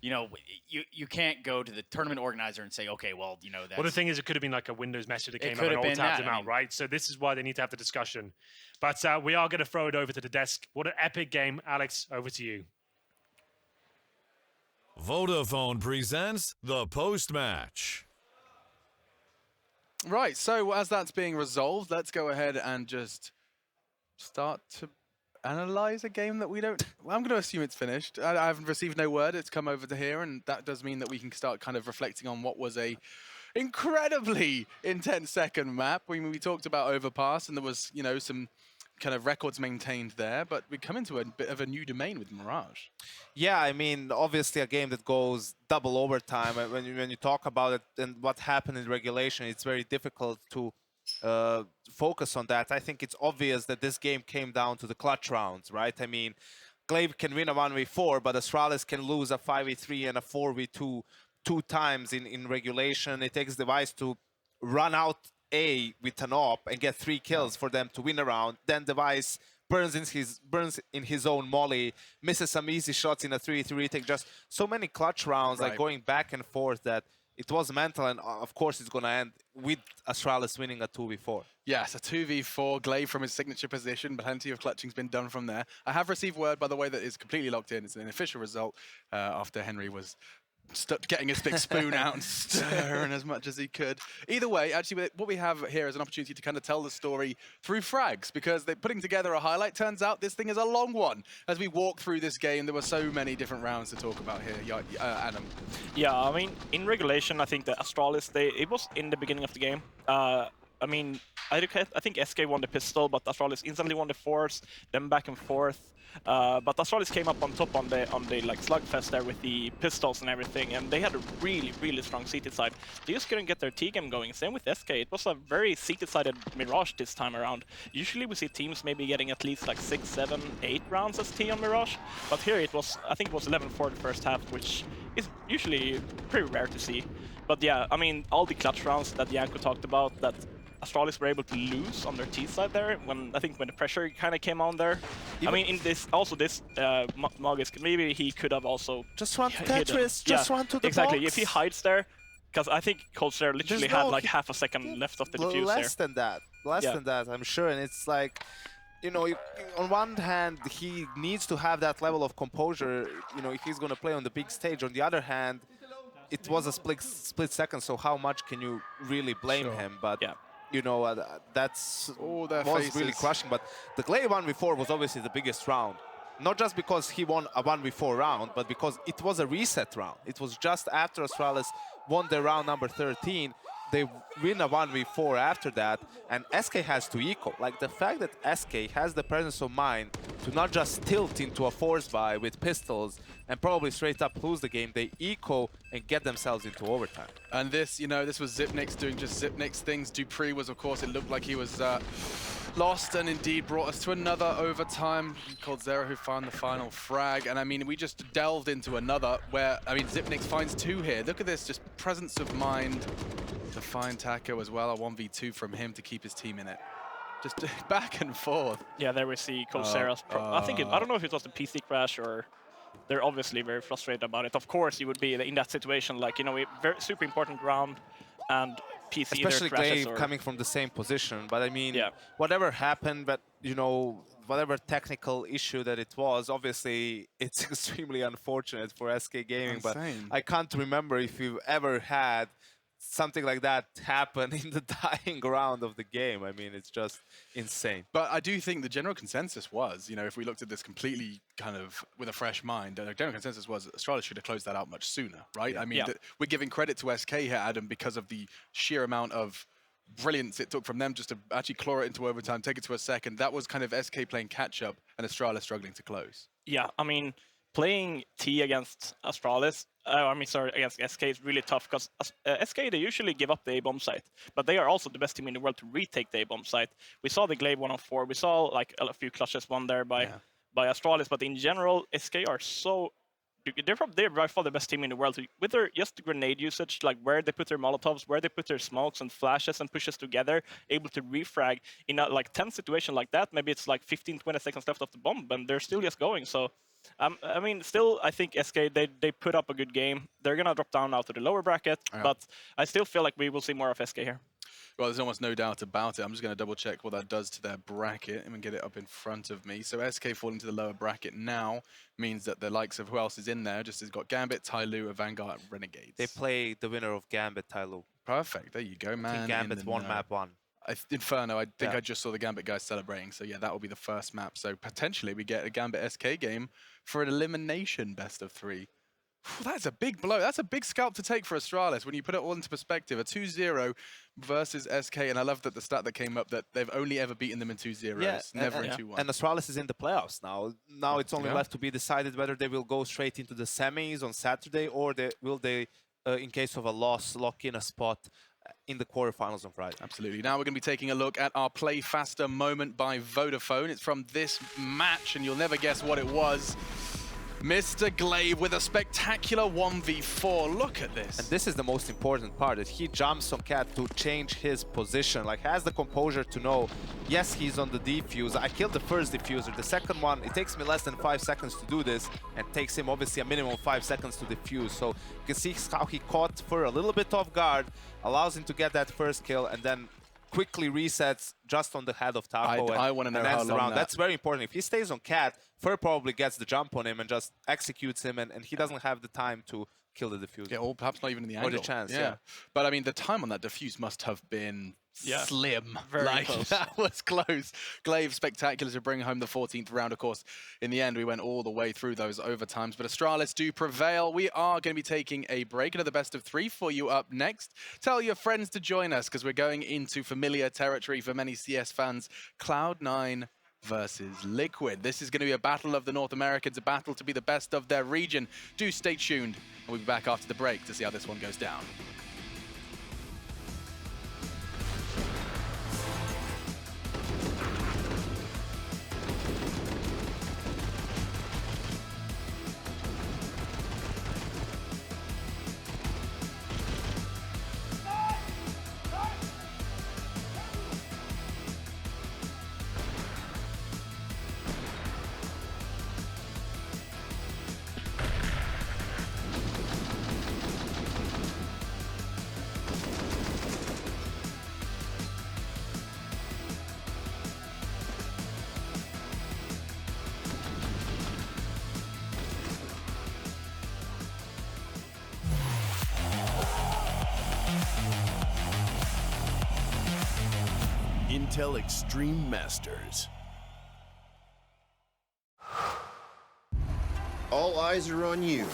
you know, you can't go to the tournament organizer and say, okay, well, you know, that's... Well, the thing is, it could have been like a Windows message that came up could and have been alt-tabbed that, him I out, mean. right? So this is why they need to have the discussion. But we are going to throw it over to the desk. What an epic game. Alex, over to you. Vodafone presents the post-match. Right, so as that's being resolved, let's go ahead and just start to analyze a game that we don't... Well, I'm going to assume it's finished. I haven't received no word. It's come over to here, and that does mean that we can start kind of reflecting on what was a incredibly intense second map. We talked about Overpass, and there was, you know, some kind of records maintained there, but we come into a bit of a new domain with Mirage. Yeah, I mean, obviously a game that goes double overtime. When you talk about it and what happened in regulation, it's very difficult to focus on that. I think it's obvious that this game came down to the clutch rounds, right? I mean, Glaive can win a 1v4, but Astralis can lose a 5v3 and a 4v2 two times in regulation. It takes Device to run out A with an op and get 3 kills for them to win a round. Then Device burns in his own molly, misses some easy shots in a 3v3 retake. Just so many clutch rounds, like going back and forth, that it was mental, and of course it's going to end with Astralis winning a 2v4. Yes, a 2v4, Glaive from his signature position. Plenty of clutching's been done from there. I have received word, by the way, that is completely locked in. It's an official result after Henry was getting his big spoon out and stirring as much as he could. Either way, actually, what we have here is an opportunity to kind of tell the story through frags, because they're putting together a highlight. Turns out this thing is a long one. As we walk through this game, there were so many different rounds to talk about here. Adam. Yeah, I mean, in regulation, I think the Astralis, it was in the beginning of the game. I mean, I think SK won the pistol, but Astralis instantly won the force, then back and forth. But Astralis came up on top on the like slugfest there with the pistols and everything, and they had a really strong CT side. They just couldn't get their T game going. Same with SK. It was a very CT-sided Mirage this time around. Usually we see teams maybe getting at least like 6, 7, 8 rounds as T on Mirage, but here it was, I think it was 11-4 the first half, which is usually pretty rare to see. But yeah, I mean, all the clutch rounds that Janko talked about, that Astralis were able to lose on their T side there, when I think when the pressure kind of came on there. I mean, in this Magus, maybe he could have also just run to Tetris, just run to the exactly box. If he hides there, because I think Coldzera literally had like half a second left of the defuse less than that, I'm sure. And it's like, you know, on one hand he needs to have that level of composure, you know, if he's going to play on the big stage. On the other hand, it was a split second, so how much can you really blame him? But you know, that's was really crushing. But the Glaive 1v4 was obviously the biggest round. Not just because he won a 1v4 round, but because it was a reset round. It was just after Astralis won their round number 13. they win a 1v4 after that, and SK has to eco. Like, the fact that SK has the presence of mind to not just tilt into a force buy with pistols and probably straight up lose the game, they eco and get themselves into overtime. And this, you know, this was Zipnix doing just Zipnix things. Dupree was, of course, it looked like he was lost, and indeed brought us to another overtime. Called Zera, who found the final frag. And I mean, we just delved into another where, I mean, Zipnix finds 2 here. Look at this, just presence of mind to find Taco as well. A 1v2 from him to keep his team in it. Just back and forth. Yeah, there we see Colsera's. I don't know if it was the PC crash or they're obviously very frustrated about it. Of course, you would be in that situation, like, you know, very super important round and PC especially crashes Glaive coming from the same position. But I mean, yeah, whatever happened, but you know, whatever technical issue that it was, obviously it's extremely unfortunate for SK Gaming. Insane. But I can't remember if you've ever had something like that happen in the dying round of the game. I mean, it's just insane. But I do think the general consensus was, you know, if we looked at this completely kind of with a fresh mind, the general consensus was Astralis should have closed that out much sooner, right? I mean, we're giving credit to SK here, Adam, because of the sheer amount of brilliance it took from them just to actually claw it into overtime, take it to a second. That was kind of SK playing catch-up and Astralis struggling to close. Yeah, I mean, playing T against Astralis, against SK is really tough because SK, they usually give up the A-bomb site, but they are also the best team in the world to retake the A-bomb site. We saw the Glaive 1-on-4, we saw like a few clutches won there by Astralis, but in general, SK are so... They're by far the best team in the world with their just grenade usage, like where they put their molotovs, where they put their smokes and flashes and pushes together, able to refrag in a like 10 situation like that. Maybe it's like 15-20 seconds left of the bomb, and they're still just going. So I mean, still, I think SK, they put up a good game. They're going to drop down now to the lower bracket, but I still feel like we will see more of SK here. Well, there's almost no doubt about it. I'm just going to double check what that does to their bracket and get it up in front of me. So SK falling to the lower bracket now means that the likes of who else is in there just has got Gambit, Tyloo, Vanguard, Renegades. They play the winner of Gambit, Tyloo. Perfect. There you go, man. Gambit's won map 1. Inferno, I think I just saw the Gambit guys celebrating. So yeah, that will be the first map. So potentially we get a Gambit SK game for an elimination best of 3. That's a big blow. That's a big scalp to take for Astralis when you put it all into perspective. A 2-0 versus SK, and I love that the stat that came up that they've only ever beaten them in 2-0s, never in 2-1. And Astralis is in the playoffs now. Now it's only left to be decided whether they will go straight into the semis on Saturday or will they, in case of a loss, lock in a spot in the quarterfinals on Friday. Absolutely. Now we're going to be taking a look at our Play Faster moment by Vodafone. It's from this match, and you'll never guess what it was. Mr. Glaive with a spectacular 1v4. Look at this. And this is the most important part, that he jumps on Cat to change his position. Like, has the composure to know, yes, he's on the defuse. I killed the first diffuser. The second one, it takes me less than 5 seconds to do this, and takes him obviously a minimum of 5 seconds to defuse. So you can see how he caught for a little bit off guard, allows him to get that first kill, and then quickly resets just on the head of Taco. I want to know how long That's very important. If he stays on Cat, Fur probably gets the jump on him and just executes him, and he doesn't have the time to kill the diffuser. Yeah, or perhaps not even in the angle. Or the chance, yeah. But I mean, the time on that diffuse must have been slim. Very close. That was close. Glaive spectacular to bring home the 14th round. Of course, in the end, we went all the way through those overtimes, but Astralis do prevail. We are going to be taking a break. Another best of 3 for you up next. Tell your friends to join us because we're going into familiar territory for many CS fans. Cloud9 versus Liquid. This is going to be a battle of the North Americans, a battle to be the best of their region. Do stay tuned, and we'll be back after the break to see how this one goes down. Intel Extreme Masters. All eyes are on you.